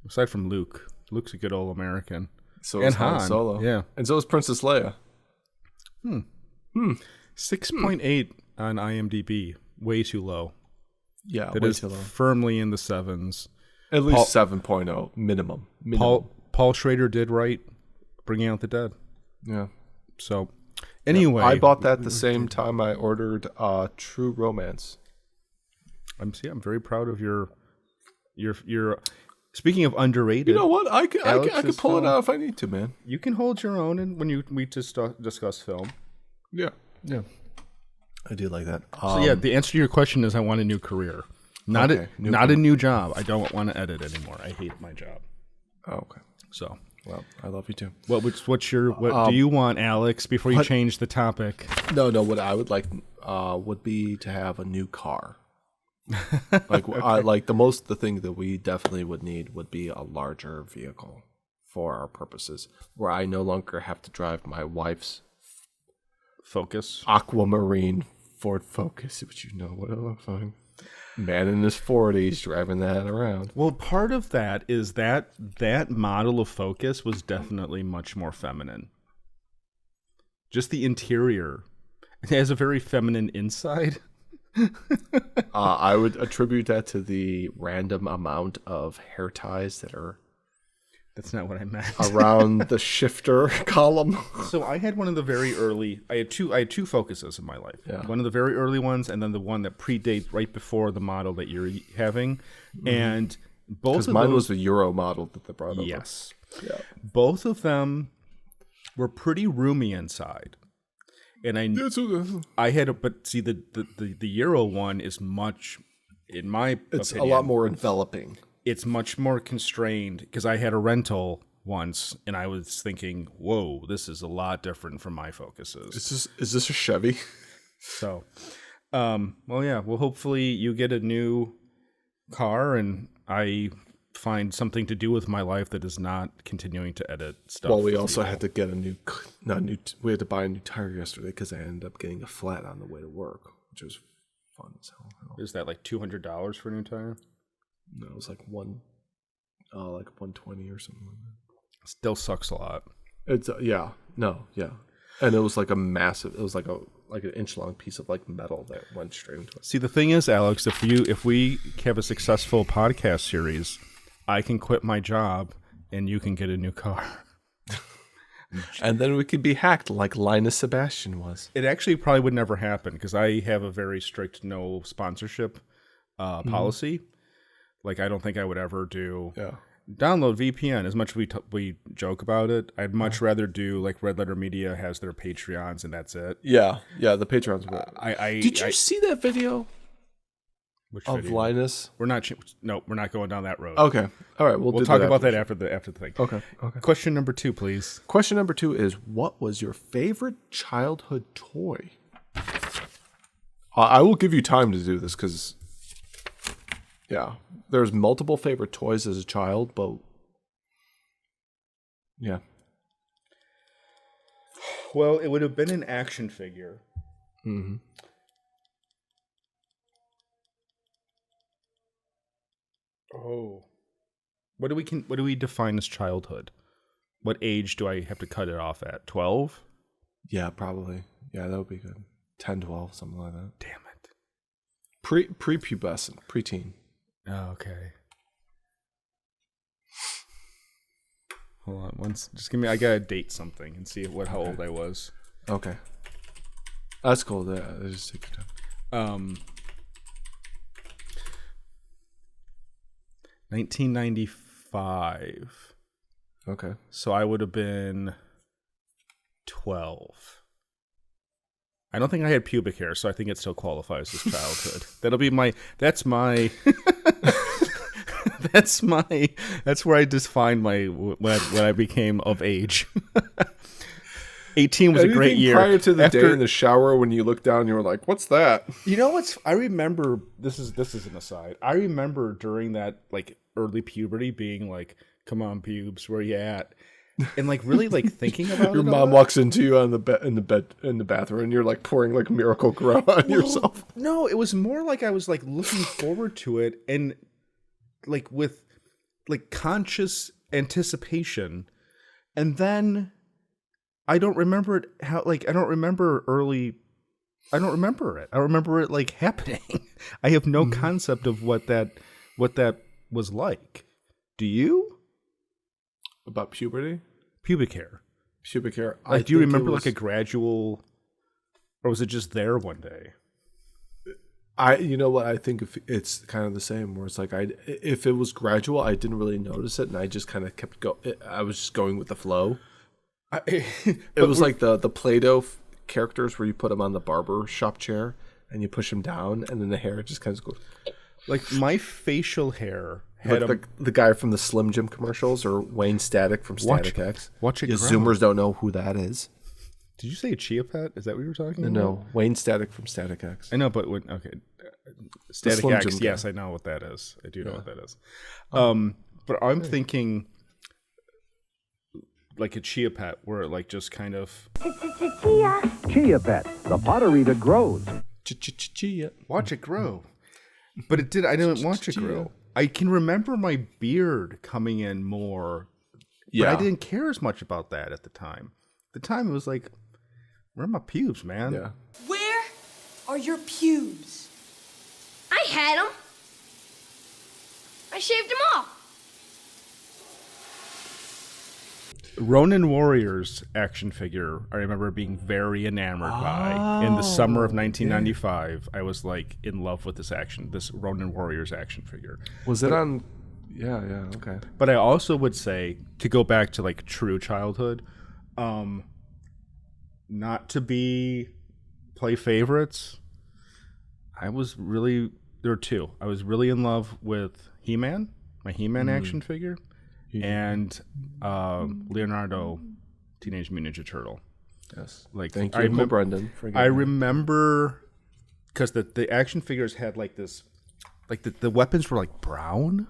Aside from Luke, Luke's a good old American. So And is Han Han, Solo. yeah. And so is Princess Leia. 6.8 on IMDb, way too low. Yeah, That way is too low. firmly in the sevens. At least 7.0 minimum. Paul Schrader did write Bringing Out the Dead. Yeah. So, anyway, I bought that the same time I ordered True Romance. I'm very proud of your. Speaking of underrated, You know what? I could Alex's pull it film. out if I need to, man. you can hold your own, and when we just discuss film. Yeah. Yeah. I do like that. So yeah, the answer to your question is I want a new career, not Okay, a new job. I don't want to edit anymore. I hate my job. Oh, okay. So, Well, I love you too. what do you want, Alex? Before you change the topic, No, what I would like would be to have a new car. Like the thing that we definitely would need would be a larger vehicle for our purposes, where I no longer have to drive my wife's Focus. aquamarine Ford Focus, which you know what it looks like. Man in his 40s driving that around. Well, part of that is that model of Focus was definitely much more feminine. Just the interior. It has a very feminine inside. I would attribute that to the random amount of hair ties that are That's not what I meant. around the shifter column. So I had one of the very early. I had two Focuses in my life. Yeah. One of the very early ones, and then the one that predates right before the model that you're having. And both Because of mine those, was the Euro model that they brought over. yes, Yeah. both of them were pretty roomy inside. And I had, but see the Euro one is much, in my It's opinion, a lot more enveloping. It's much more constrained because I had a rental once, and I was thinking, "Whoa, this is a lot different from my Focuses." Is this a Chevy? So, well, yeah. Well, hopefully you get a new car, and I find something to do with my life that is not continuing to edit stuff. Well, we with also people. had to get we had to buy a new tire yesterday because I ended up getting a flat on the way to work, which was fun as hell. Is that like $200 for a new tire? No, it was like 120 or something like that. Still sucks a lot. It's yeah, and it was like a massive. It was like an inch long piece of like metal that went straight into it. See, the thing is, Alex, if we have a successful podcast series, I can quit my job and you can get a new car. And then we could be hacked like Linus Sebastian was. It actually probably would never happen because I have a very strict no sponsorship policy. Like, I don't think I would ever do download VPN. As much as we joke about it, I'd much rather do like Red Letter Media has their Patreons and that's it. Yeah, the Patreons were. Did you I see that video which of video? Linus? We're not going down that road. Okay, all right. We'll talk about that after the thing. Okay. Question number 2, please. Question number 2 is: what was your favorite childhood toy? I will give you time to do this because, yeah, there's multiple favorite toys as a child, but Yeah. Well, it would have been an action figure. Mm-hmm. Oh. What do we define as childhood? What age do I have to cut it off at? 12? Yeah, probably. Yeah, that would be good. 10, 12, something like that. Damn it. Prepubescent, preteen. Oh, okay. Hold on, just give me. I gotta date something and see how old I was. Okay. That's cool. Yeah, just take your time. 1995. Okay. So I would have been 12. I don't think I had pubic hair, so I think it still qualifies as childhood. That's where I defined when I became of age. 18 was a great year. Prior to the day in the shower when you looked down, you were like, "What's that?" You know what's? I remember this is an aside. I remember during that like early puberty being like, "Come on, pubes, where you at?" And like really like thinking about your mom walks into you on the bed in the bathroom, and you're like pouring like Miracle Grow on yourself. No, it was more like I was like looking forward to it and like with like conscious anticipation, and then I don't remember it. I don't remember it. I don't remember it like happening. I have no concept of what that was like. Do you? About puberty? Pubic hair. Pubic hair. Like, do you remember like a gradual, or was it just there one day? You know what? I think if it's kind of the same, where it's like if it was gradual, I didn't really notice it, and I just kind of kept I was just going with the flow. It was like the Play-Doh characters where you put them on the barber shop chair and you push them down, and then the hair just kind of goes. Like my facial hair had like the guy from the Slim Jim commercials, or Wayne Static from Static X. Watch it. You Zoomers don't know who that is. Did you say a chia pet? Is that what you were talking about? No, Wayne Static from Static X. I know, but Static X. Yes, I know what that is. I do know what that is. But I'm thinking like a chia pet, where it like just kind of Chia pet, the pottery that grows. Chia. Watch it grow. But it did. I didn't watch it grow. I can remember my beard coming in more. But I didn't care as much about that at the time. At the time, it was like, where are my pubes, man? Yeah. Where are your pubes? I had them. I shaved them off. Ronin Warriors action figure, I remember being very enamored by. In the summer of 1995, I was like in love with this Ronin Warriors action figure. Was it on? Yeah, okay. But I also would say, to go back to like true childhood, not to play favorites. There were two. I was really in love with He-Man, my He-Man action figure. And Leonardo, Teenage Mutant Ninja Turtle. Yes. Like, thank you, Uncle Brendan. I remember because the action figures had like this, like the weapons were like brown.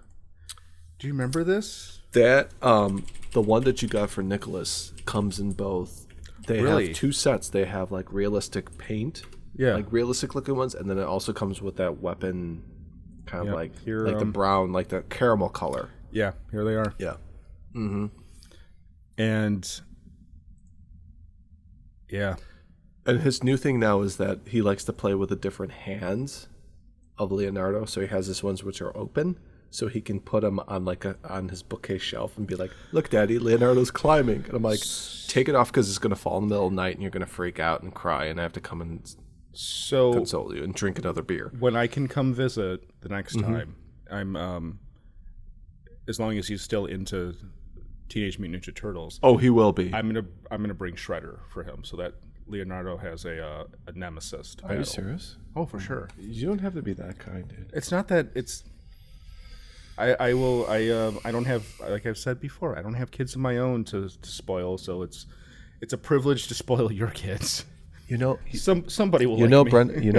Do you remember this? That the one that you got for Nicholas comes in both. They have two sets. They have like realistic paint, like realistic looking ones, and then it also comes with that weapon, kind of like here, the brown, like the caramel color. Yeah, here they are. Yeah. Mm-hmm. And and his new thing now is that he likes to play with the different hands of Leonardo. So he has these ones which are open, so he can put them on on his bookcase shelf and be like, "Look, Daddy, Leonardo's climbing." And I'm like, "Take it off because it's going to fall in the middle of the night and you're going to freak out and cry, and I have to come and console you and drink another beer." When I can come visit the next time, I'm as long as he's still into Teenage Mutant Ninja Turtles. Oh, he will be. I'm gonna bring Shredder for him, so that Leonardo has a nemesis. Are you serious? Oh, for sure. You don't have to be that kind, dude. It's not that. It's. I don't have, like I've said before, I don't have kids of my own to spoil, so it's a privilege to spoil your kids. somebody will.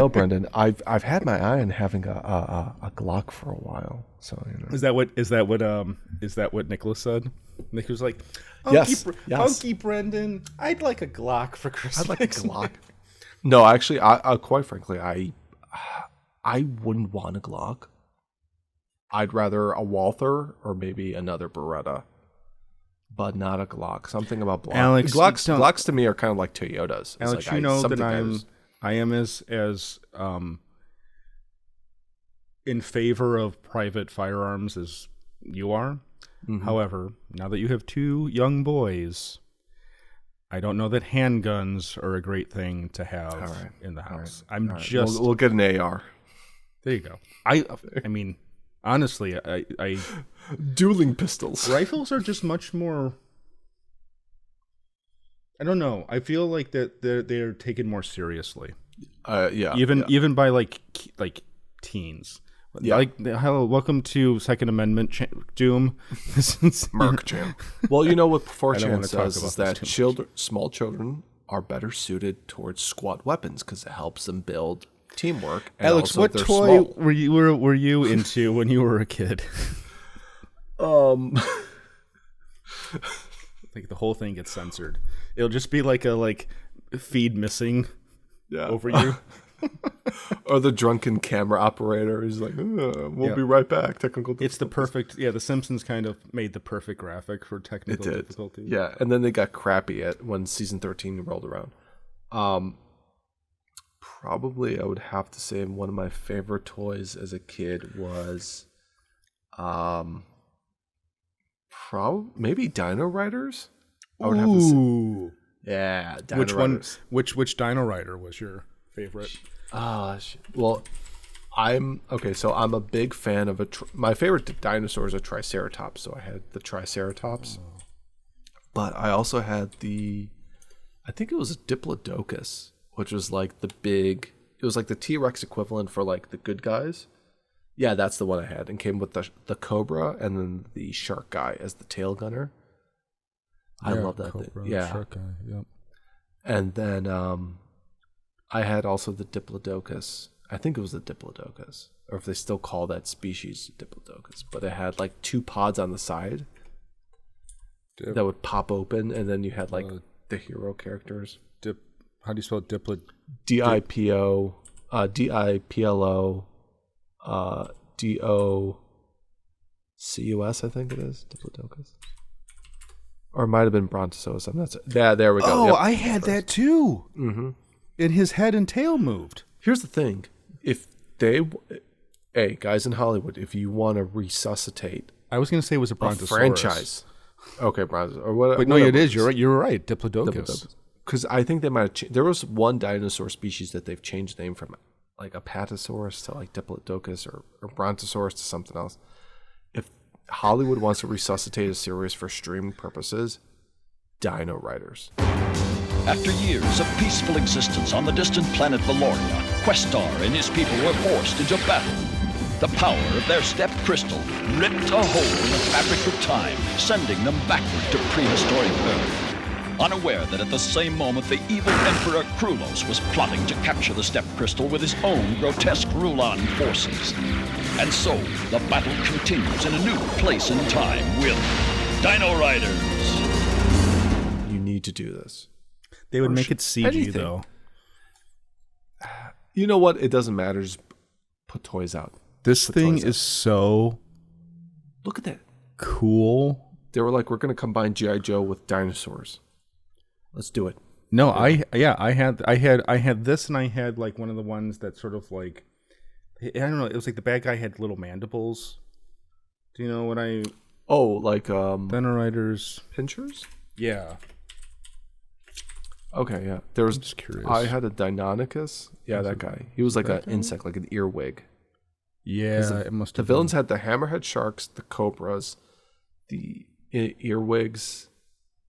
Brendan. I've had my eye on having a Glock for a while. So Is that what Nicholas said? Nick was like, yes. Hunky Brendan, I'd like a Glock for Christmas. I'd like a Glock. No, actually, I quite frankly, I wouldn't want a Glock. I'd rather a Walther or maybe another Beretta, but not a Glock. Something about Alex, Glocks to me are kind of like Toyotas. Alex, like you know that I am as in favor of private firearms as you are. Mm-hmm. However, now that you have 2 young boys, I don't know that handguns are a great thing to have in the house. We'll get an AR. There you go. I mean, honestly, I dueling pistols. Rifles are just much more. I don't know. I feel like that they're taken more seriously. Even by like teens. Yeah. Like, hello, welcome to Second Amendment Doom. Merc Jam. Well, what 4chan says is that small children are better suited towards squad weapons because it helps them build teamwork. And Alex, what toy were you into when you were a kid? Like the whole thing gets censored. It'll just be like a feed missing over you. Or the drunken camera operator is like, we'll be right back. Technical difficulties. It's the perfect. Yeah, The Simpsons kind of made the perfect graphic for technical difficulties. Yeah, and then they got crappy when season 13 rolled around. Probably I would have to say one of my favorite toys as a kid was maybe Dino Riders. I would have to say. Yeah, Dino Riders. Which Dino Rider was your favorite? Well, I'm a big fan of my favorite dinosaur is a Triceratops, so I had the Triceratops. But I also had I think it was a Diplodocus, which was like it was like the T-Rex equivalent for like the good guys. Yeah, that's the one I had, and came with the Cobra and then the Shark Guy as the tail gunner. I love that Cobra, thing. Yeah. Shark Guy, yep. And then I had also the Diplodocus. I think it was the Diplodocus, or if they still call that species Diplodocus. But it had like 2 pods on the side that would pop open, and then you had like the hero characters. How do you spell Diplo? DIPO, DIPLO, DOCUS, I think it is. Diplodocus. Or it might have been Brontosaurus. I'm not. Yeah, there we go. Oh, yep. I had that too. Mm-hmm. And his head and tail moved. Here's the thing: guys in Hollywood, if you want to resuscitate, I was going to say it was a Brontosaurus franchise. Okay, Brontosaurus or what? But no, it is. You're right. You're right. Diplodocus. Because I think they might have. There was one dinosaur species that they've changed the name from, like Apatosaurus to like Diplodocus or Brontosaurus to something else. If Hollywood wants to resuscitate a series for streaming purposes, Dino Riders. After years of peaceful existence on the distant planet Valoria, Questar and his people were forced into battle. The power of their step crystal ripped a hole in the fabric of time, sending them backward to prehistoric Earth. Unaware that at the same moment the evil Emperor Krulos was plotting to capture the step crystal with his own grotesque Rulan forces. And so, the battle continues in a new place and time with Dino Riders. You need to do this. They would make it CG, though. You know what? It doesn't matter. Just put toys out. This thing is so... Look at that. Cool. They were like, we're going to combine G.I. Joe with dinosaurs. Let's do it. No, I had this, and I had like one of the ones that sort of like... I don't know. It was like the bad guy had little mandibles. Do you know what I... Oh, like... Dino Riders. Pinchers? Yeah. Okay, yeah. There was. I'm just curious. I had a Deinonychus. Yeah, that guy. He was like an insect, like an earwig. Yeah, it must have the villains had the hammerhead sharks, the cobras, the earwigs.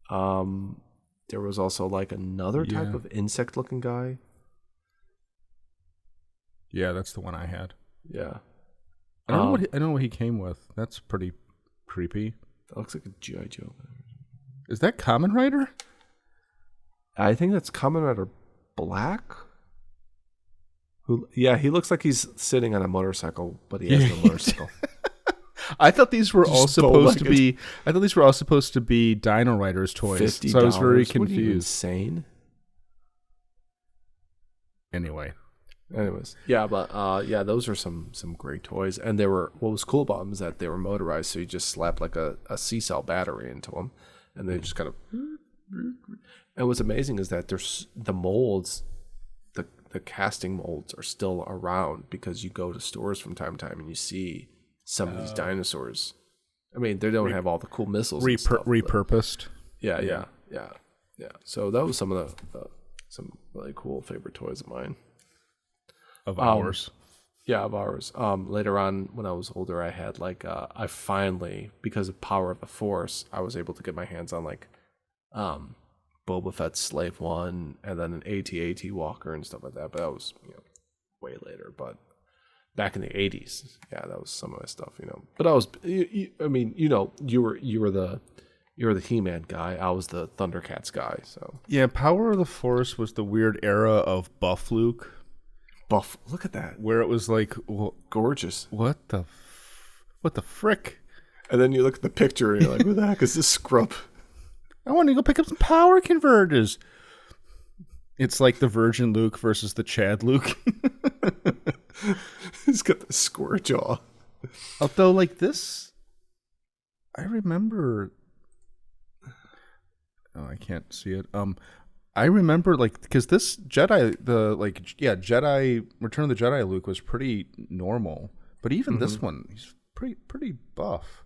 There was also like another type of insect-looking guy. Yeah, that's the one I had. Yeah. I don't know what he came with. That's pretty creepy. That looks like a G.I. Joe. Is that Kamen Rider? I think that's Kamen Rider black. He looks like he's sitting on a motorcycle, but he has no motorcycle. I thought these were all supposed to bow-legged. be. I thought these were all supposed to be Dino Riders toys. $50. So I was very What are you, confused. insane. Anyways, yeah, but those are some great toys, and they were. What was cool about them is that they were motorized, so you just slap like a C-cell battery into them, and they just kind of. And what's amazing is that there's the molds, the casting molds are still around because you go to stores from time to time and you see some of these dinosaurs. I mean, they don't have all the cool missiles. And stuff, repurposed. Yeah. So that was some of some really cool favorite toys of mine. Of ours. Of ours. Later on, when I was older, I had I finally, because of Power of the Force, I was able to get my hands on Boba Fett's Slave One, and then an AT-AT Walker and stuff like that. But that was way later. But back in the 80s, that was some of my stuff. But I was, I mean, you were the He-Man guy. I was the Thundercats guy. So yeah, Power of the Force was the weird era of Buff Luke. Look at that. Where it was like, well, gorgeous. What the frick? And then you look at the picture and you're like, what the heck is this scrub? I want to go pick up some power converters. It's like the Virgin Luke versus the Chad Luke. He's got the square jaw. Although, like this, I remember. Oh, I can't see it. I remember because this Jedi, Jedi Return of the Jedi Luke was pretty normal, but even this one, he's pretty buff.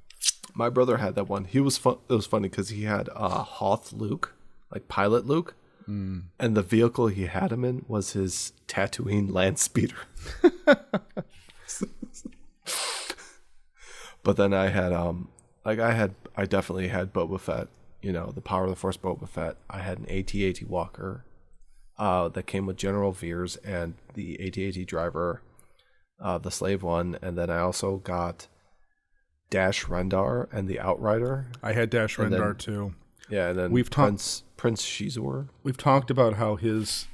My brother had that one. He was fun. It was funny because he had Hoth Luke, like Pilot Luke, and the vehicle he had him in was his Tatooine land speeder. But then I had I definitely had Boba Fett. The Power of the Force Boba Fett. I had an AT-AT Walker that came with General Veers and the AT-AT driver, the Slave One, and then I also got Dash Rendar and the Outrider. I had Dash Rendar too. Yeah, and then Prince Shizor. We've talked about how his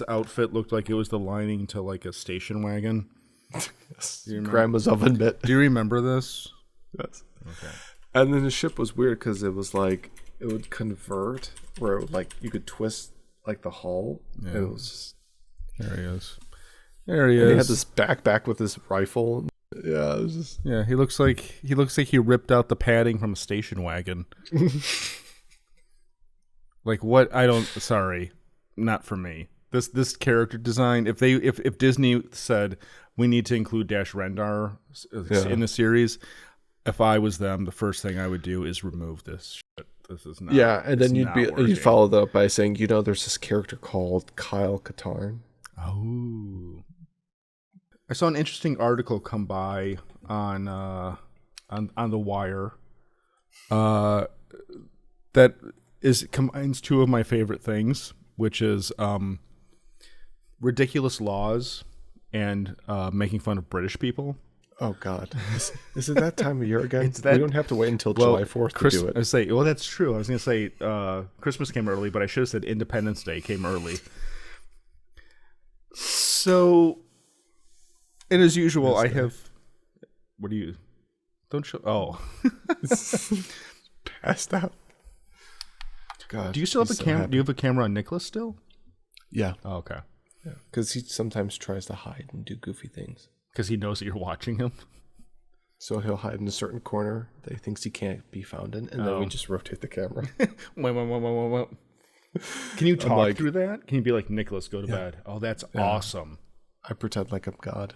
outfit looked like it was the lining to like a station wagon. Yes. Grandma's oven mitt. Do you remember this? Yes. Okay. And then the ship was weird because it was like it would convert where it would, you could twist the hull. Yeah. And it was just... There he is. There he is. He had this backpack with his rifle. Yeah, it was just... Yeah, he looks like he ripped out the padding from a station wagon. Like what? Sorry, not for me. This character design. If Disney said we need to include Dash Rendar in the series, if I was them, the first thing I would do is remove this shit. This is not. Yeah, and then you'd follow that up by saying, there's this character called Kyle Katarn. Oh. I saw an interesting article come by on the Wire that combines two of my favorite things, which is ridiculous laws and making fun of British people. Oh God! Is it that time of year again? We don't have to wait until July 4th to do it. That's true. I was going to say Christmas came early, but I should have said Independence Day came early. So, and as usual, I have. What do you? Don't show. Oh, passed out. God, do you still have a camera? Do you have a camera on Nicholas still? Yeah. Oh, okay. Yeah, because he sometimes tries to hide and do goofy things. Because he knows that you're watching him. So he'll hide in a certain corner that he thinks he can't be found in, and then we just rotate the camera. Wait. Can you talk through that? Can you be like, Nicholas, go to bed? Oh, that's awesome. I pretend like I'm God.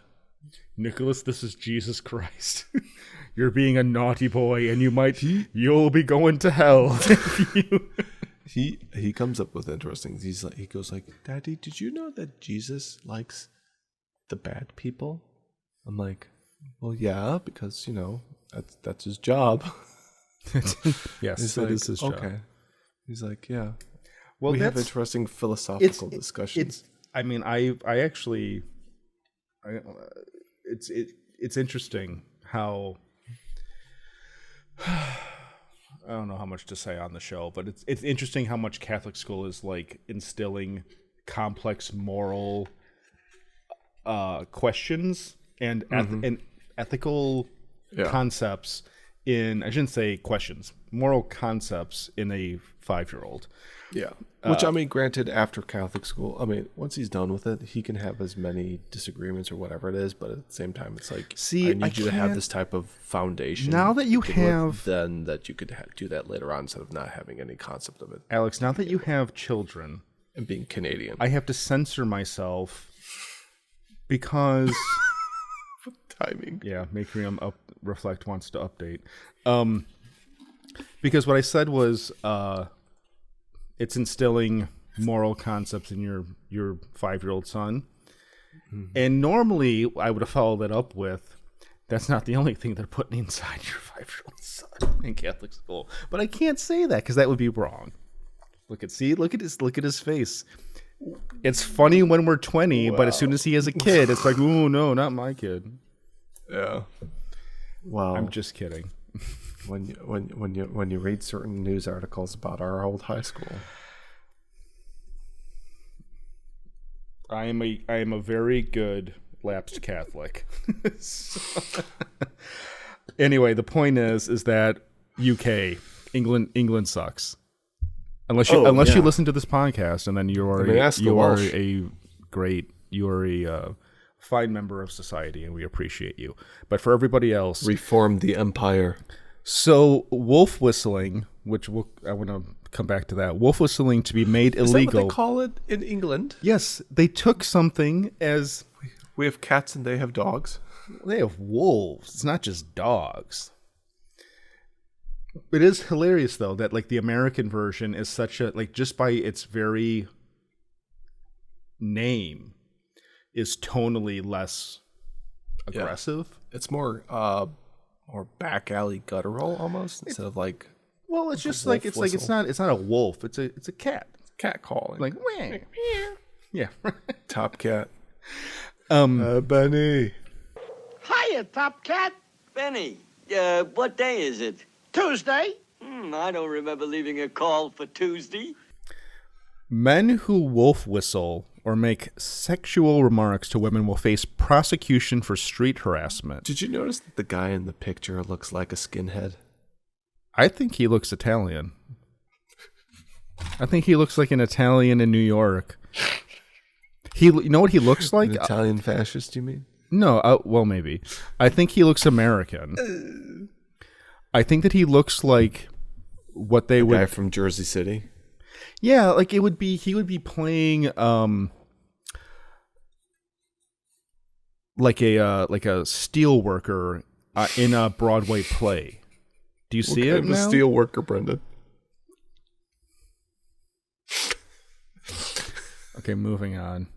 Nicholas, this is Jesus Christ. You're being a naughty boy, and you'll be going to hell. He comes up with interesting. He goes like, Daddy, did you know that Jesus likes the bad people? I'm like, well, yeah, because that's his job. Yes, that is his job. Okay. He's like, yeah. Well, we have interesting philosophical discussions. It's interesting how I don't know how much to say on the show, but it's interesting how much Catholic school is like instilling complex moral questions and and ethical concepts in, I shouldn't say questions, moral concepts in a 5-year-old. Yeah. Which, I mean, granted, after Catholic school, I mean, once he's done with it, he can have as many disagreements or whatever it is, but at the same time, it's like, I need you to have this type of foundation. Now that you have... Then that you could do that later on instead of not having any concept of it. Alex, now that you have children... And being Canadian. I have to censor myself because... Timing. Yeah, Macrium Reflect wants to update. Because what I said was... it's instilling moral concepts in your 5-year-old son. Mm-hmm. And normally I would have followed that up with, that's not the only thing they're putting inside your 5-year-old son in Catholic school. But I can't say that because that would be wrong. Look at his face. It's funny when we're 20, but as soon as he has a kid, it's like, oh no, not my kid. Yeah. Wow. I'm just kidding. When you read certain news articles about our old high school, I am a very good lapsed Catholic. Anyway, the point is that UK, England sucks. Unless you listen to this podcast, and then you are a fine member of society, and we appreciate you. But for everybody else, reform the empire. So wolf whistling, which I want to come back to that. Wolf whistling to be made illegal. Is that what they call it in England? Yes, they took something as... We have cats and they have dogs. They have wolves. It's not just dogs. It is hilarious, though, that like the American version is such a... Like just by its very name is tonally less aggressive. Yeah. It's more... or back alley guttural almost instead of like. Well, it's just like it's not a wolf. It's a cat. Cat calling. Like yeah. Top cat. Benny. Hiya, Top Cat. Benny, what day is it? Tuesday. I don't remember leaving a call for Tuesday. Men who wolf whistle or make sexual remarks to women will face prosecution for street harassment. Did you notice that the guy in the picture looks like a skinhead? I think he looks Italian. I think he looks like an Italian in New York. You know what he looks like? An Italian fascist, you mean? No, well, maybe. I think he looks American. I think that he looks like what they would... guy from Jersey City? Yeah, like he would be playing like a steel worker in a Broadway play. Do you see it now? The steel worker, Brendan. Okay, moving on.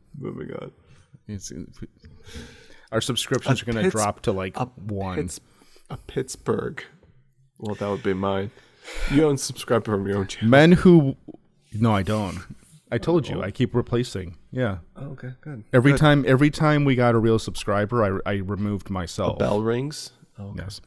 Our subscriptions are going to drop to like 1. A Pittsburgh. Well, that would be mine. You don't subscribe from your own channel. Men who... No, I don't. I told you. I keep replacing. Yeah. Oh, okay, good. Every time we got a real subscriber, I removed myself. A bell rings? Oh, okay. Yes.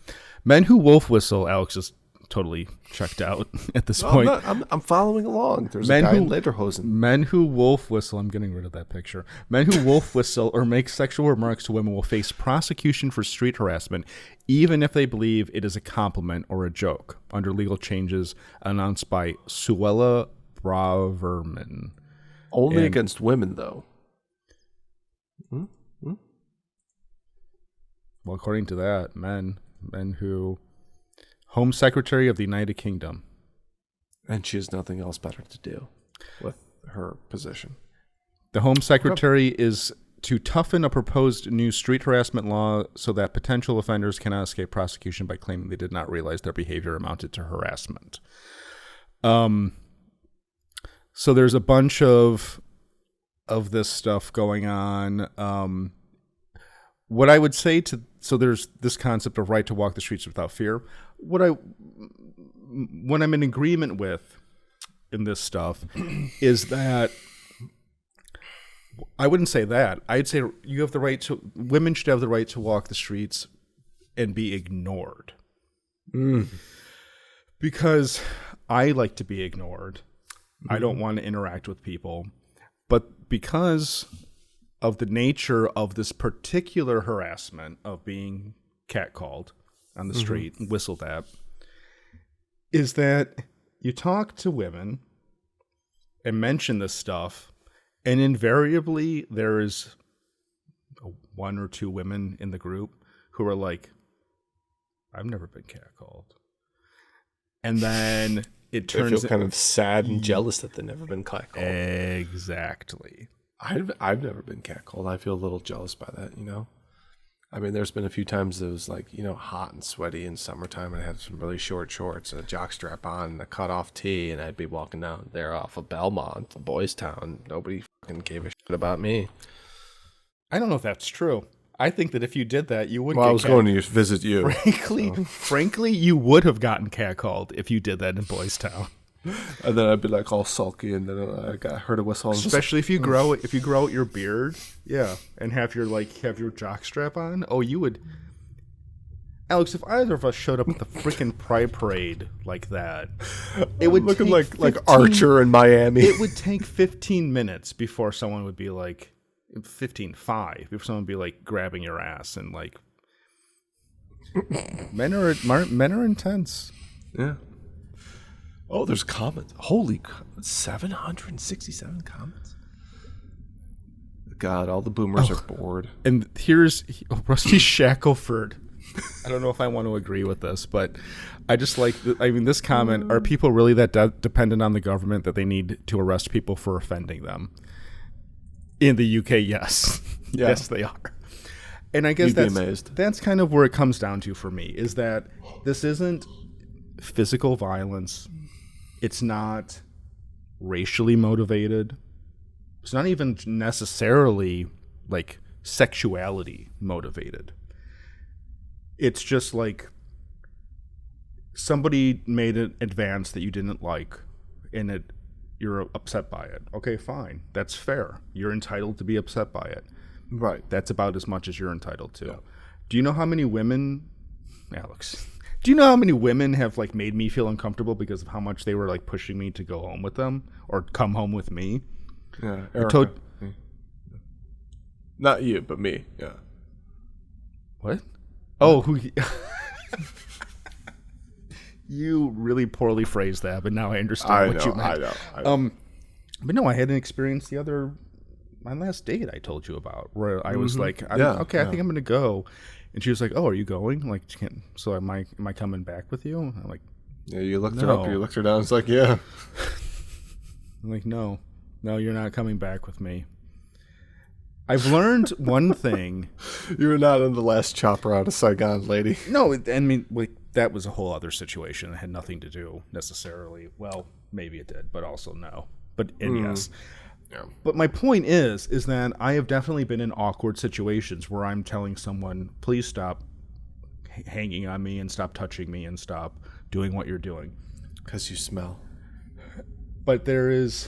Men who wolf whistle. Alex is totally checked out at this point. I'm following along. There's a guy in lederhosen. Men who wolf whistle. I'm getting rid of that picture. Men who wolf whistle or make sexual remarks to women will face prosecution for street harassment, even if they believe it is a compliment or a joke, under legal changes announced by Suella Braverman. Only against women, though. Well, according to that, men who... Home Secretary of the United Kingdom. And she has nothing else better to do with her position. The Home Secretary is to toughen a proposed new street harassment law so that potential offenders cannot escape prosecution by claiming they did not realize their behavior amounted to harassment. So there's a bunch of this stuff going on. What I would say so there's this concept of right to walk the streets without fear. What I'm in agreement with in this stuff is that I wouldn't say that. I'd say women should have the right to walk the streets and be ignored. Because I like to be ignored. I don't want to interact with people. But because of the nature of this particular harassment of being catcalled on the street, whistled at, is that you talk to women and mention this stuff, and invariably there is one or two women in the group who are like, I've never been catcalled. And then it turns... I feel kind of sad and jealous that they've never been catcalled. Exactly. I've never been catcalled. I feel a little jealous by that, you know? I mean, there's been a few times it was like, you know, hot and sweaty in summertime, and I had some really short shorts and a jockstrap on and a cut-off tee, and I'd be walking down there off of Belmont to Boys Town. Nobody fucking gave a shit about me. I don't know if that's true. I think that if you did that, you would Well, get I was going to visit you. Frankly, you would have gotten catcalled if you did that in Boys Town. And then I'd be like all sulky, and then I heard a whistle. Especially if you grow out your beard, yeah, and have your jockstrap on. Oh, you would, Alex. If either of us showed up at the freaking Pride Parade like that, it would looking like Archer in Miami. It would take 15 minutes before someone would be like 5 before someone would be like grabbing your ass and like. Men are intense. Yeah. Oh, there's comments. Holy, 767 comments. God, all the boomers are bored. And here's Rusty Shackelford. I don't know if I want to agree with this, but I just like, this comment, are people really that dependent on the government that they need to arrest people for offending them? In the UK, yes. Yeah. Yes, they are. And I guess that's kind of where it comes down to for me, is that this isn't physical violence. It's not racially motivated. It's not even necessarily like sexuality motivated. It's just like somebody made an advance that you didn't like, and you're upset by it. Okay, fine. That's fair. You're entitled to be upset by it. Right. That's about as much as you're entitled to. Yeah. Do you know how many women, Alex... Do you know how many women have like made me feel uncomfortable because of how much they were like pushing me to go home with them or come home with me? Yeah, Erica. Not you, but me. Yeah. What? Oh, who? You really poorly phrased that, but now I understand what you meant. I know. But no, I had an experience my last date I told you about, where I was like, I think I'm going to go. And she was like, "Oh, are you going? Like, so am I coming back with you?" I'm like, "Yeah." You looked her up. You looked her down. It's like, "Yeah." I'm like, "No, you're not coming back with me." I've learned one thing. You were not in the last chopper out of Saigon, lady. No, I mean, like, that was a whole other situation. It had nothing to do necessarily. Well, maybe it did, but also no. Yes. Yeah. But my point is that I have definitely been in awkward situations where I'm telling someone, please stop hanging on me and stop touching me and stop doing what you're doing. Because you smell. But there is...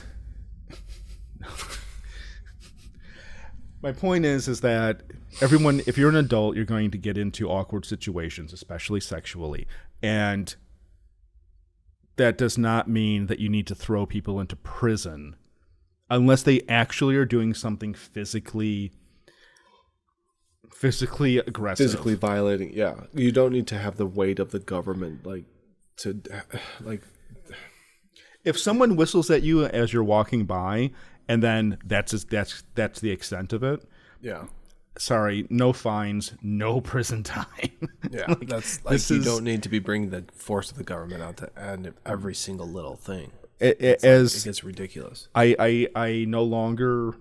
My point is that everyone, if you're an adult, you're going to get into awkward situations, especially sexually. And that does not mean that you need to throw people into prison unless they actually are doing something physically aggressive. Physically violating, yeah. You don't need to have the weight of the government, If someone whistles at you as you're walking by, and then that's the extent of it. Yeah. Sorry, no fines, no prison time. Yeah, that's like you don't need to be bringing the force of the government out to end every single little thing. It gets ridiculous. I no longer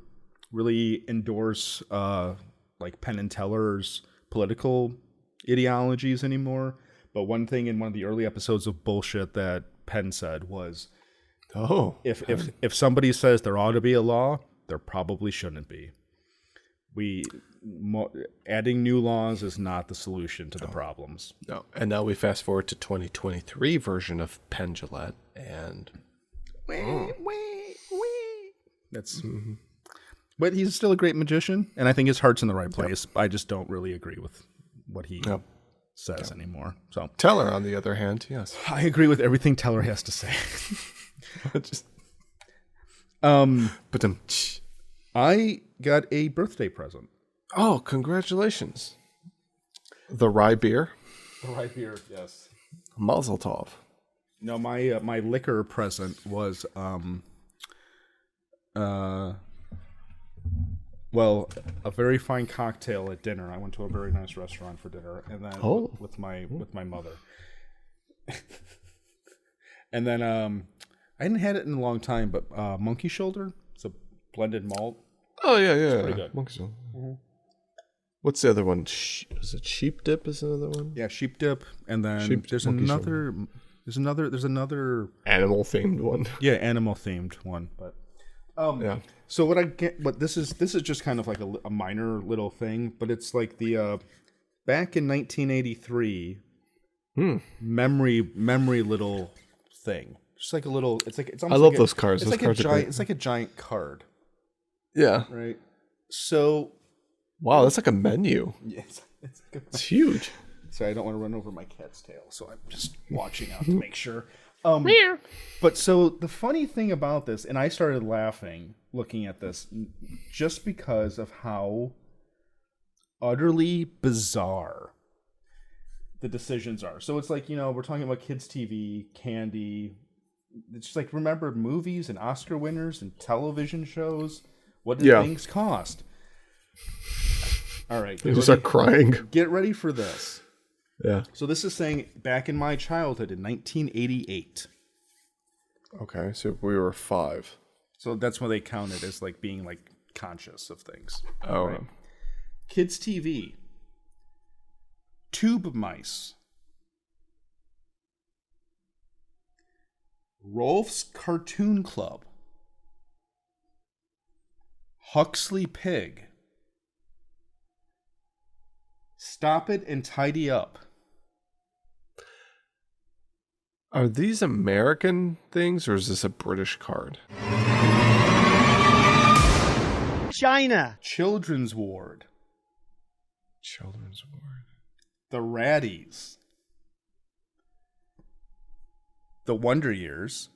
really endorse like Penn and Teller's political ideologies anymore. But one thing in one of the early episodes of Bullshit that Penn said was, if somebody says there ought to be a law, there probably shouldn't be. Adding new laws is not the solution to the problems. No, and now we fast forward to 2023 version of Penn Jillette and. That's, but he's still a great magician, and I think his heart's in the right place. I just don't really agree with what he says anymore. So Teller, on the other hand, yes, I agree with everything Teller has to say. I got a birthday present. Oh, congratulations. The rye beer? The rye beer, yes. Mazel tov. No, my liquor present was well, a very fine cocktail at dinner. I went to a very nice restaurant for dinner, and then with my mother. And then I hadn't had it in a long time, but Monkey Shoulder. It's a blended malt. Oh yeah. It's pretty good. Monkey Shoulder. Mm-hmm. What's the other one? Is it Sheep Dip? Is another one? Yeah, Sheep Dip, and then there's another animal themed one. Yeah, animal themed one. But yeah. So what I get, but this is just kind of like a minor little thing, but it's like the back in 1983 memory little thing. Just like a little. It's almost. I love those cards. It's those like cards a are giant. great. It's like a giant card. Yeah. Right. So. Wow, that's like a menu. Yeah, it's huge. Sorry, I don't want to run over my cat's tail, so I'm just watching out to make sure. But so the funny thing about this, and I started laughing looking at this, just because of how utterly bizarre the decisions are. So it's like, we're talking about kids' TV, candy. It's just like, remember movies and Oscar winners and television shows? What did things cost? All right. They just start crying. Get ready for this. Yeah. So this is saying back in my childhood in 1988. Okay, so we were 5. So that's when they counted as like being like conscious of things. Oh. Right? Kids TV. Tube Mice. Rolf's Cartoon Club. Huxley Pig. Stop It and Tidy Up. Are these American things or is this a British card? China. Children's Ward. Children's Ward. The Raddies. The Wonder Years.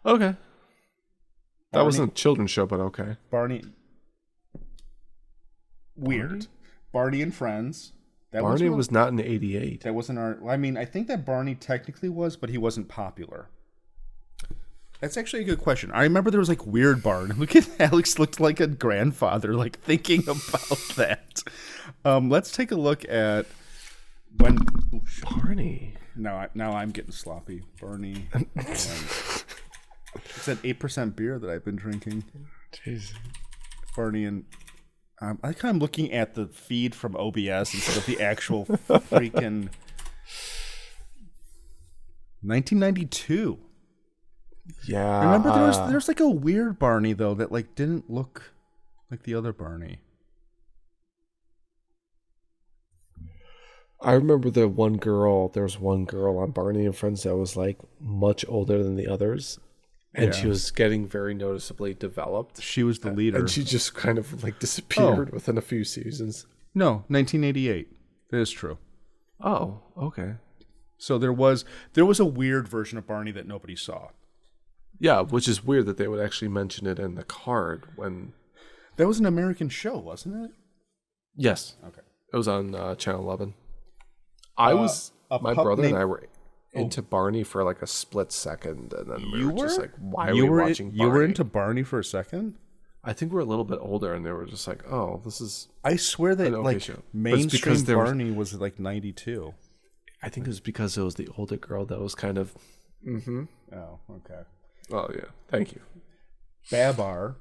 Okay. That wasn't a children's show, but okay. Barney. Weird. Barney and Friends. Barney was not in 88. That wasn't our... I mean, I think that Barney technically was, but he wasn't popular. That's actually a good question. I remember there was like Weird Barney. Look at Alex looked like a grandfather, like thinking about that. Let's take a look at when... Barney. Now I'm getting sloppy. Barney. It's that 8% beer that I've been drinking. Jeez. Barney and... I think I'm looking at the feed from OBS instead of the actual freaking 1992. Yeah. Remember there's like a weird Barney though that like didn't look like the other Barney. I remember there was one girl on Barney and Friends that was like much older than the others. And she was getting very noticeably developed. She was the leader. And she just kind of like disappeared within a few seasons. No, 1988. That is true. Oh, okay. So there was a weird version of Barney that nobody saw. Yeah, which is weird that they would actually mention it in the card when... That was an American show, wasn't it? Yes. Okay. It was on Channel 11. My brother and I were into Barney for like a split second, and then we were just like, why are we watching Barney? You were into Barney for a second? I think we're a little bit older, and they were just like, oh, this is... I swear that like mainstream Barney was like 92. I think it was because it was the older girl that was kind of... Mm-hmm. Oh, okay. Oh, yeah. Thank you. Babar.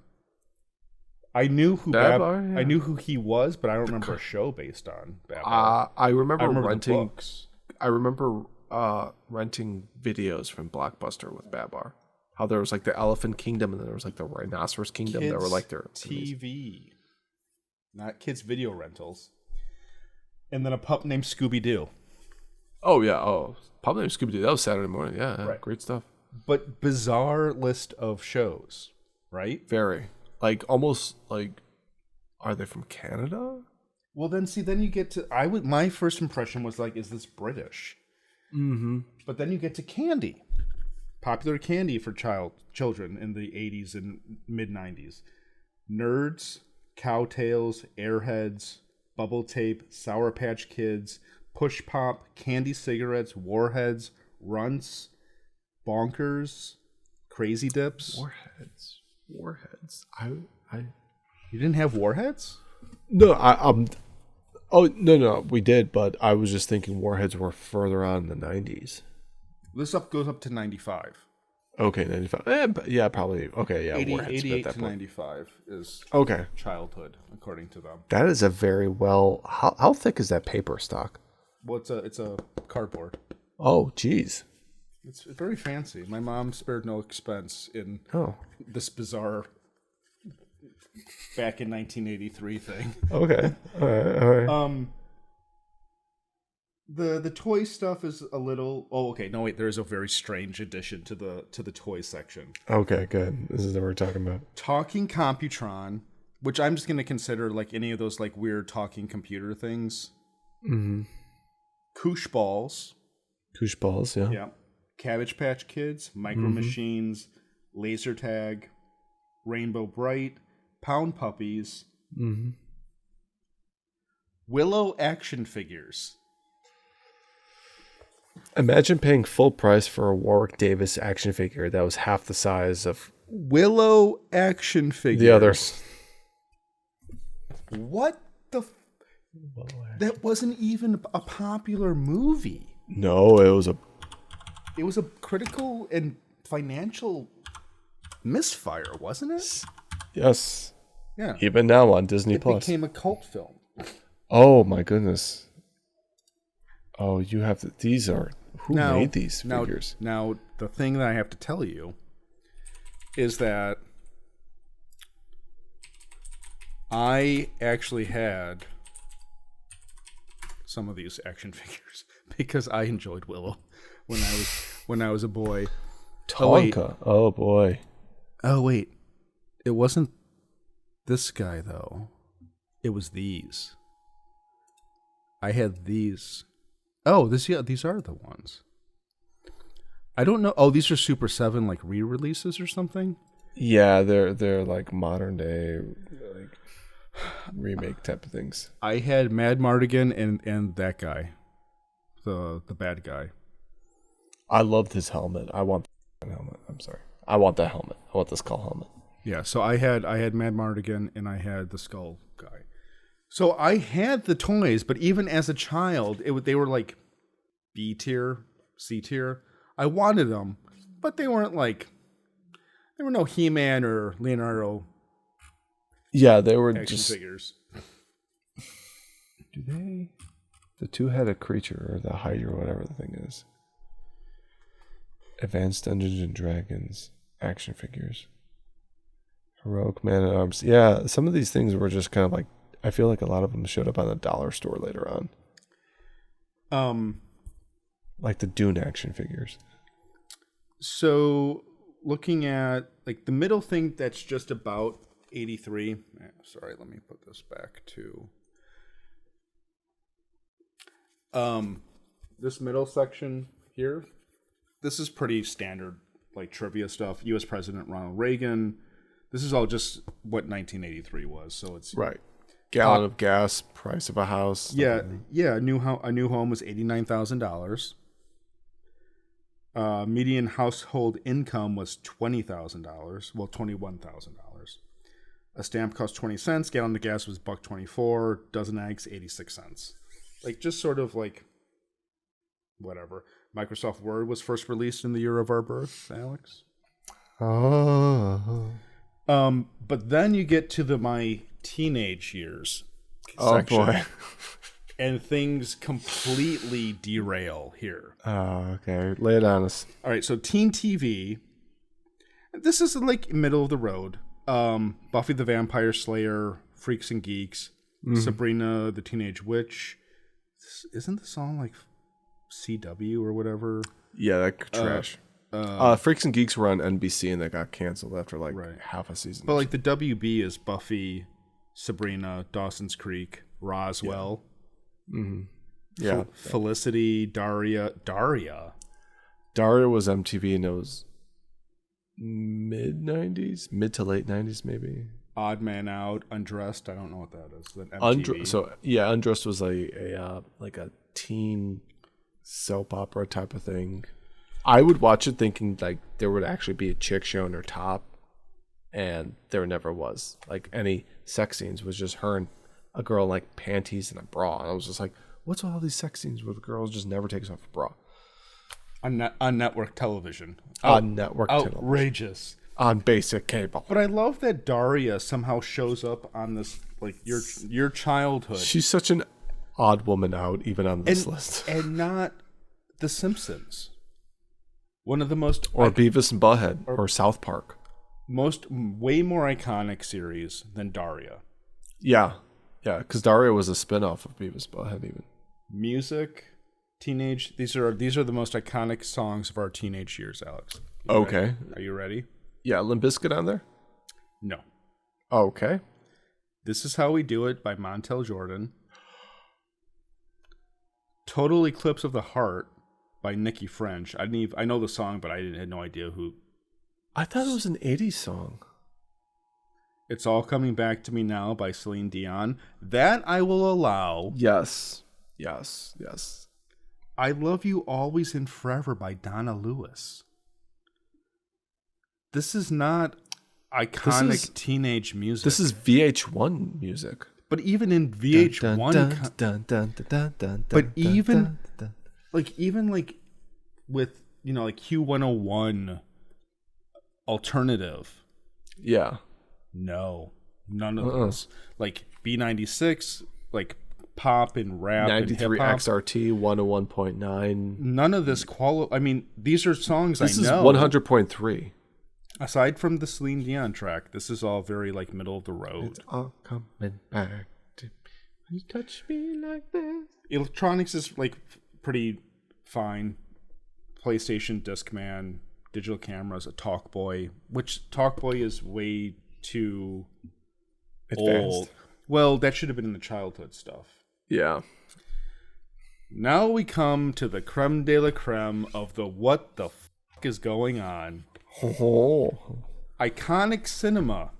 I knew who Babar, yeah. I knew who he was, but I don't remember a show based on Babar. I remember renting... books. I remember renting videos from Blockbuster with Babar. How there was like the Elephant Kingdom and then there was like the Rhinoceros Kingdom that were like their TV, not kids video rentals. And then a pup named Scooby-Doo. Oh yeah, pup named Scooby-Doo. That was Saturday morning. Yeah, right. Great stuff. But bizarre list of shows, right? Very. Like almost like, are they from Canada? Well, then you get to my first impression was like, is this British? Mm-hmm. But then you get to candy, popular candy for children in the 80s and mid 90s. Nerds, Cowtails, Airheads, Bubble Tape, Sour Patch Kids, Push Pop, Candy Cigarettes, Warheads, Runts, Bonkers, Crazy Dips. Warheads. You didn't have Warheads? No, Oh no, we did, but I was just thinking Warheads were further on in the 90s. This up goes up to 95. Okay, 95. Yeah, probably. Okay, yeah. 88 to 95 is childhood, according to them. That is a very well. How thick is that paper stock? Well, it's a cardboard. Oh, geez. It's very fancy. My mom spared no expense in this bizarre back in 1983 thing. Okay. All right. The toy stuff is a little. Oh, okay. No, wait. There is a very strange addition to the toy section. Okay, good. This is what we're talking about. Talking Computron, which I'm just going to consider like any of those like weird talking computer things. Mm-hmm. Koosh balls. Koosh balls, yeah. Yeah. Cabbage Patch Kids, Micro Machines, Laser Tag, Rainbow Bright, Pound Puppies, Willow action figures. Imagine paying full price for a Warwick Davis action figure that was half the size of Willow action figures. the others. What the? That wasn't even a popular movie. No, it was a. It was a critical and financial misfire, wasn't it? Yes. Yeah. Even now on Disney It Plus. became a cult film. Oh my goodness. Oh, you have these are who made these figures? Now, the thing that I have to tell you is that I actually had some of these action figures because I enjoyed Willow when I was a boy. Tonka. Oh boy. Oh wait. It wasn't this guy though. It was these. I had these. Oh, these are the ones. I don't know. Oh, these are Super 7 like re-releases or something? Yeah, they're like modern day like remake type of things. I had Mad Mardigan and that guy. The bad guy. I loved his helmet. I want that helmet. I'm sorry. I want that helmet. I want the skull helmet. Yeah, so I had Mad Mardigan and I had the skull guy. So I had the toys, but even as a child, they were like B tier, C tier. I wanted them, but they weren't like there were no He-Man or Leonardo. Yeah, they were action just figures. Do they? The two-headed creature or the Hydra, whatever the thing is. Advanced Dungeons and Dragons action figures. Heroic Man at Arms. Yeah, some of these things were just kind of like, I feel like a lot of them showed up on the dollar store later on. Like the Dune action figures. So looking at like the middle thing that's just about 83. Sorry, let me put this back to this middle section here. This is pretty standard like trivia stuff. US President Ronald Reagan. This is all just what 1983 was, so it's right. Gallon of gas, price of a house. Yeah. A new home was $89,000. Median household income was $20,000. Well, $21,000. A stamp cost 20 cents. Gallon of gas was $1.24. Dozen eggs 86 cents. Like just sort of like whatever. Microsoft Word was first released in the year of our birth, Alex. Oh. But then you get to my teenage years section. Oh boy. And things completely derail here. Oh, okay. Lay it on us. All right, so teen TV. This is like middle of the road. Buffy the Vampire Slayer, Freaks and Geeks, Sabrina the Teenage Witch. Isn't the song like CW or whatever? Yeah, that trash. Freaks and Geeks were on NBC and they got canceled after like half a season. But like the WB is Buffy, Sabrina, Dawson's Creek, Roswell. Yeah. Yeah. Felicity, Daria. Daria was MTV and it was mid to late 90s maybe. Odd Man Out, Undressed. I don't know what that is. That MTV. Undressed was a like a teen soap opera type of thing. I would watch it thinking like there would actually be a chick showing her top, and there never was. Like any sex scenes was just her and a girl in like panties and a bra. And I was just like, what's all these sex scenes where the girl just never takes off a bra? On network television. On network television. Outrageous. On basic cable. But I love that Daria somehow shows up on this, like, your childhood. She's such an odd woman out, even on this list. And not The Simpsons. One of the most... Or Beavis and Butthead, or South Park. Way more iconic series than Daria. Yeah, because Daria was a spinoff of Beavis and Butthead even. Music, teenage... These are the most iconic songs of our teenage years, Alex. Okay. Are you ready? Yeah, Limp Bizkit on there? No. Okay. This Is How We Do It by Montel Jordan. Total Eclipse of the Heart by Nikki French. I know the song, but I had no idea who. I thought it was an 80s song. It's All Coming Back to Me Now by Celine Dion. That I will allow. Yes. I Love You Always and Forever by Donna Lewis. This is not iconic teenage music. This is VH1 music. But even in VH1, but even like with like Q101 alternative. Yeah. No, none of those. Like B96, like pop and rap 93 and hip hop. XRT 101.9. None of this I mean, these are songs this I know. This is 100.3. Aside from the Celine Dion track, this is all very like middle of the road. It's all coming back to me. You touch me like this. Electronics is like pretty fine. PlayStation, Discman, digital cameras, a Talkboy, which Talkboy is way too advanced. Old. Well, that should have been in the childhood stuff. Yeah. Now we come to the creme de la creme of the what the fuck is going on. Iconic cinema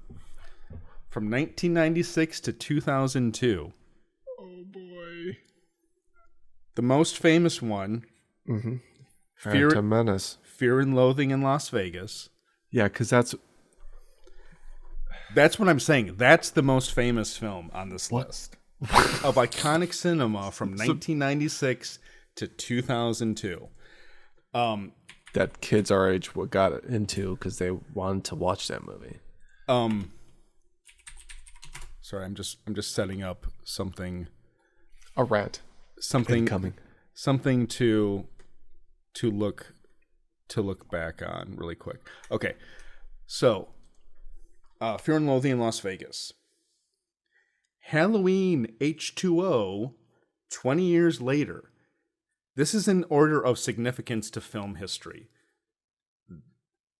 from 1996 to 2002. Oh boy. The most famous one, Phantom Menace. Fear and Loathing in Las Vegas. Yeah, because that's what I'm saying. That's the most famous film on this list of iconic cinema from 1996 to 2002. That kids our age got into because they wanted to watch that movie. Sorry, I'm just setting up something. A rant. Something coming. Something to look back on really quick. Okay, so Fear and Loathing in Las Vegas. Halloween H2O, 20 years later. This is in order of significance to film history.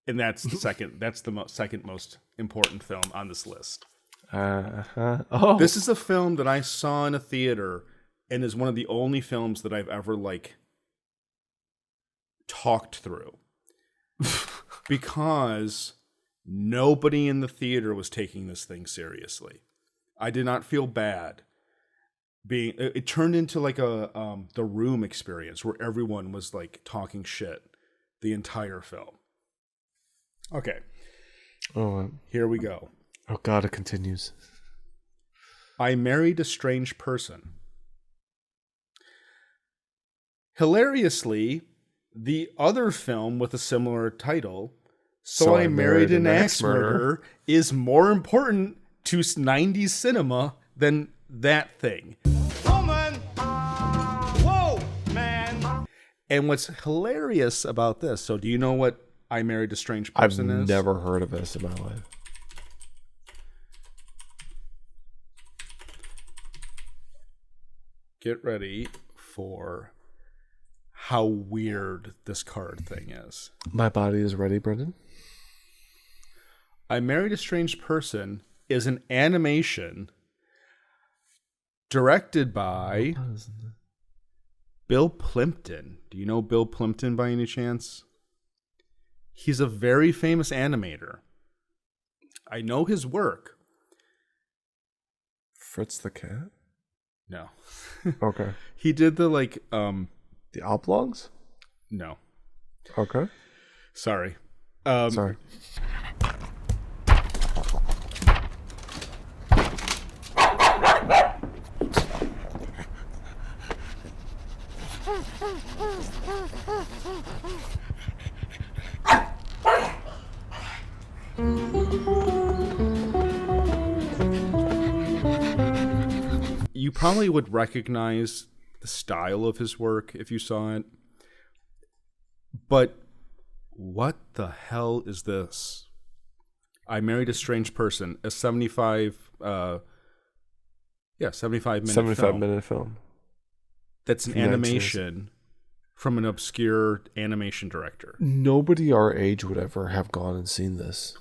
And that's the second. That's the second most important film on this list. Oh. This is a film that I saw in a theater and is one of the only films that I've ever talked through. Because nobody in the theater was taking this thing seriously. I did not feel bad. It turned into like a The Room experience where everyone was like talking shit the entire film. Okay. Oh, here we go. Oh God, it continues. I Married a Strange Person. Hilariously, the other film with a similar title, So I Married an Axe Murderer, is more important to 90s cinema than that thing. Woman! Whoa, man! And what's hilarious about this, so do you know what I Married a Strange Person is? I've never heard of this in my life. Get ready for how weird this card thing is. My body is ready, Brendan. I Married a Strange Person is an animation directed by Bill Plimpton. Do you know Bill Plimpton by any chance? He's a very famous animator. I know his work. Fritz the Cat? No. Okay. He did the The Oblongs? No. Okay. Sorry. Sorry. You probably would recognize the style of his work if you saw it. But what the hell is this? I Married a Strange Person, a 75 minute 75-minute film. That's an animation from an obscure animation director. Nobody our age would ever have gone and seen this.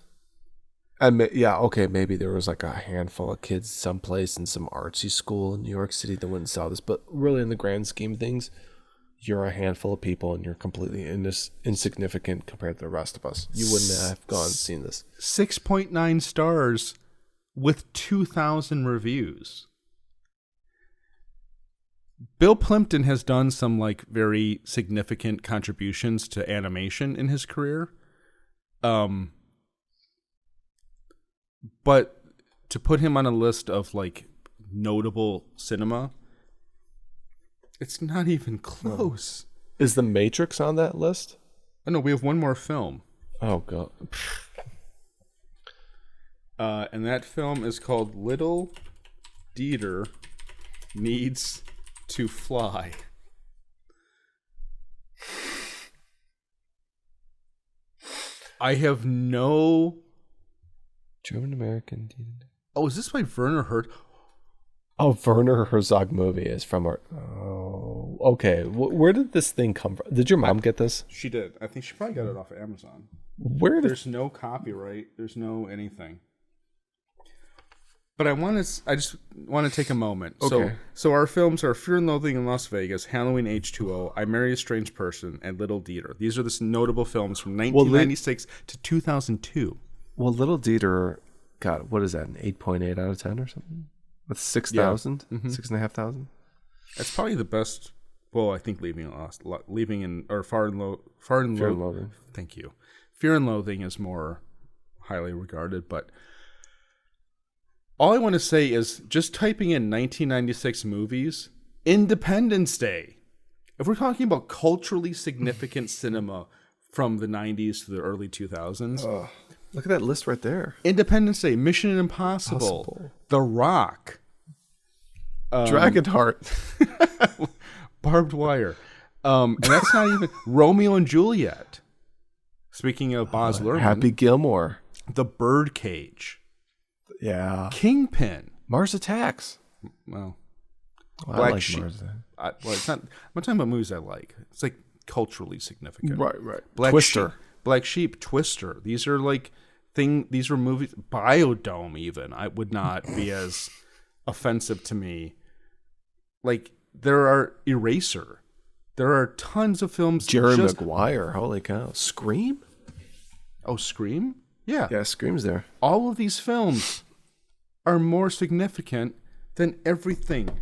And maybe there was like a handful of kids someplace in some artsy school in New York City that went and saw this. But really, in the grand scheme of things, you're a handful of people and you're completely insignificant compared to the rest of us. You wouldn't have gone and seen this. 6.9 stars with 2,000 reviews. Bill Plimpton has done some very significant contributions to animation in his career. But to put him on a list of notable cinema, it's not even close. Is The Matrix on that list? Oh, no, we have one more film. Oh, God. And that film is called Little Dieter Needs to Fly. I have no... German-American. Oh, is this by Werner Herzog? Oh, Werner Herzog movie is from our... Oh, okay. Where did this thing come from? Did your mom get this? She did. I think she probably got it off of Amazon. There's no copyright. There's no anything. But I just want to take a moment. Okay. So our films are Fear and Loathing in Las Vegas, Halloween H2O, I Married a Strange Person, and Little Dieter. These are the notable films from 1996 to 2002. Well, Little Dieter got, what is that, an 8.8 out of 10 or something? With 6,000? Yeah. Mm-hmm. 6,500? That's probably the best. Well, I think Fear and Loathing. Thank you. Fear and Loathing is more highly regarded, but all I want to say is just typing in 1996 movies, Independence Day. If we're talking about culturally significant cinema from the 90s to the early 2000s. Look at that list right there. Independence Day, Mission Impossible, The Rock, Dragonheart, Barbed Wire, and that's not even Romeo and Juliet. Speaking of Baz Luhrmann, Happy Gilmore, The Birdcage, Kingpin, Mars Attacks. Well, I like Mars Attacks. It's not. I'm not talking about movies I like. It's culturally significant. Right. Twister. Black Sheep, Twister. These are these were movies. Biodome, even. I would not be as offensive to me. There are Eraser. There are tons of films. Jerry Maguire. Holy cow. Scream? Oh, Scream? Yeah. Yeah, Scream's there. All of these films are more significant than everything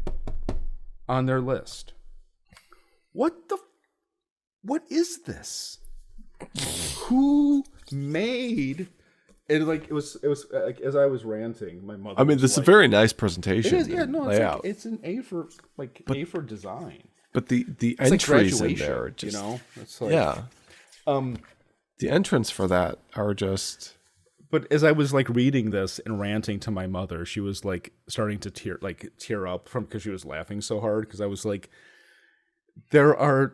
on their list. What is this? Who made it? It was as I was ranting, my mother. I mean, this is a very nice presentation. It is, yeah. No, layout. It's an A for A for design. But the entries in there are just, it's the entrance for that are just. But as I was reading this and ranting to my mother, she was starting to tear up because she was laughing so hard because I was there are.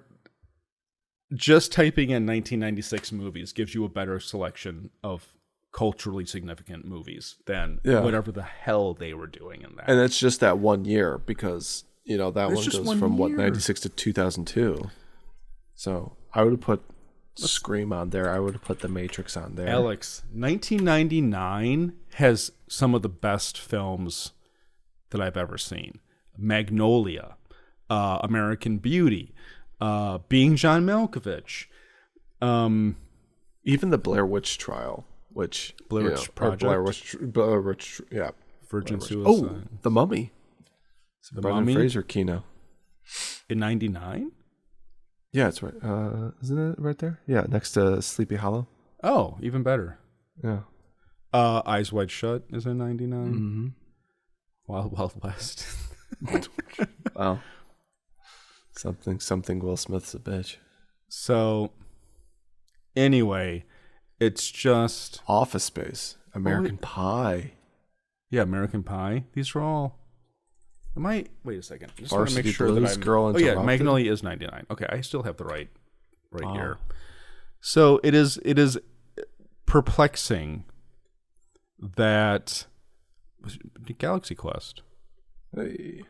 Just typing in 1996 movies gives you a better selection of culturally significant movies than whatever the hell they were doing in that. And it's just that 1 year because, that one goes from 96 to 2002. So I would have put Scream on there. I would have put The Matrix on there. Alex, 1999 has some of the best films that I've ever seen. Magnolia, American Beauty, Being John Malkovich, even the Blair Witch Trial, which Blair Witch Project, Blair Witch, Virgin Whatever. Suicide. Oh, The Mummy. It's The Brendan Mummy? Fraser Kino. In 99? Yeah, it's right. Isn't it right there? Yeah, next to Sleepy Hollow. Oh, even better. Yeah. Eyes Wide Shut is in 99. Mm-hmm. Wild Wild West. Wow. Something Will Smith's a bitch. So, anyway, it's just... Office Space. American Pie. Yeah, American Pie. These are all... Wait a second. I just want to make Varsity sure that Blues, I'm... Girl yeah, Interrupted. Magnolia is 99. Okay, I still have the right year. So it is perplexing that Galaxy Quest. Hey.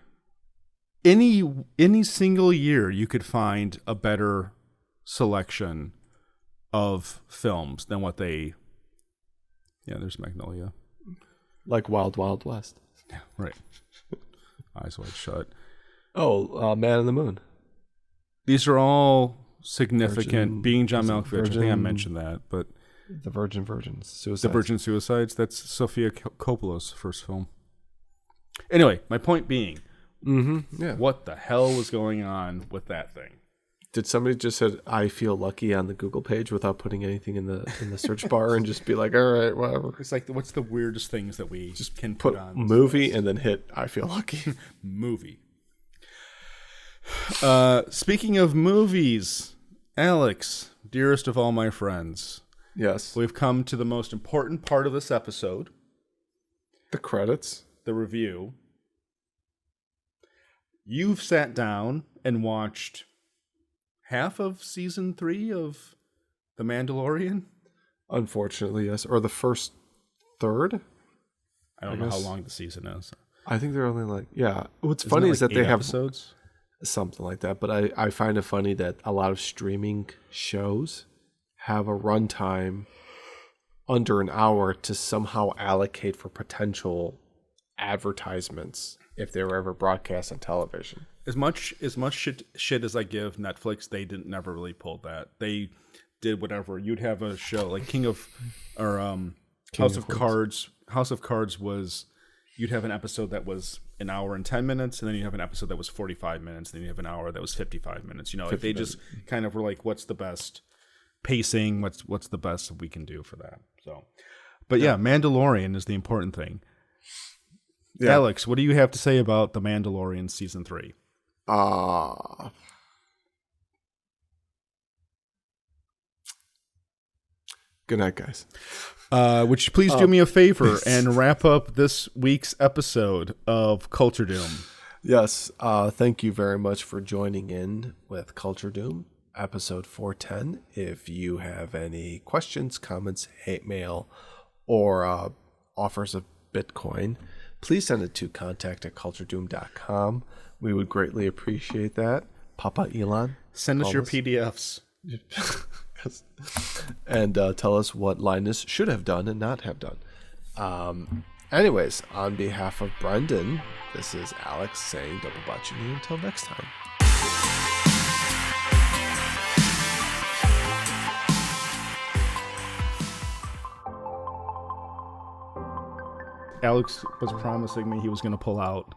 Any single year you could find a better selection of films than what they... Yeah, there's Magnolia. Like Wild Wild West. Yeah, right. Eyes Wide Shut. Oh, Man in the Moon. These are all significant. Virgin- Being John Malkovich, I think I Virgin- mentioned that, but The Virgins. Suicides. The Virgin Suicides, that's Sofia Coppola's first film. Anyway, my point being, Yeah. what the hell was going on with that thing? Did somebody just said "I feel lucky" on the Google page without putting anything in the search bar and just be like, "All right, whatever"? It's like, what's the weirdest things that we just can Put put on this movie list? and then hit "I feel lucky." Movie. Speaking of movies, Alex, dearest of all my friends, Yes. we've come to the most important part of this episode, The credits. the review. You've sat down and watched half of season 3 of The Mandalorian? Unfortunately, yes. Or the first third. I don't know how long the season is. I think they're only like, yeah. What's Isn't funny it is like that they 8 have episodes? something like that. But I find it funny that a lot of streaming shows have a runtime under an hour to somehow allocate for potential advertisements if they were ever broadcast on television. As much shit as I give Netflix, they never really pulled that. They did whatever. You'd have a show like House of Cards. House of Cards was, you'd have an episode that was an hour and 10 minutes, and then you have an episode that was 45 minutes, and then you have an hour that was 55 minutes. You know, like they just kind of were like, what's the best pacing? What's the best that we can do for that? So, but yeah, Mandalorian is the important thing. Yeah. Alex, what do you have to say about The Mandalorian season 3? Good night, guys. Would you please do me a favor and wrap up this week's episode of Culture Doom? Yes. Thank you very much for joining in with Culture Doom, episode 410. If you have any questions, comments, hate mail, or offers of Bitcoin, please send it to contact@culturedoom.com. We would greatly appreciate that. Papa Elon. Send us your PDFs. And tell us what Linus should have done and not have done. Anyways, on behalf of Brendan, this is Alex saying double botching you until next time. Alex was promising me he was going to pull out.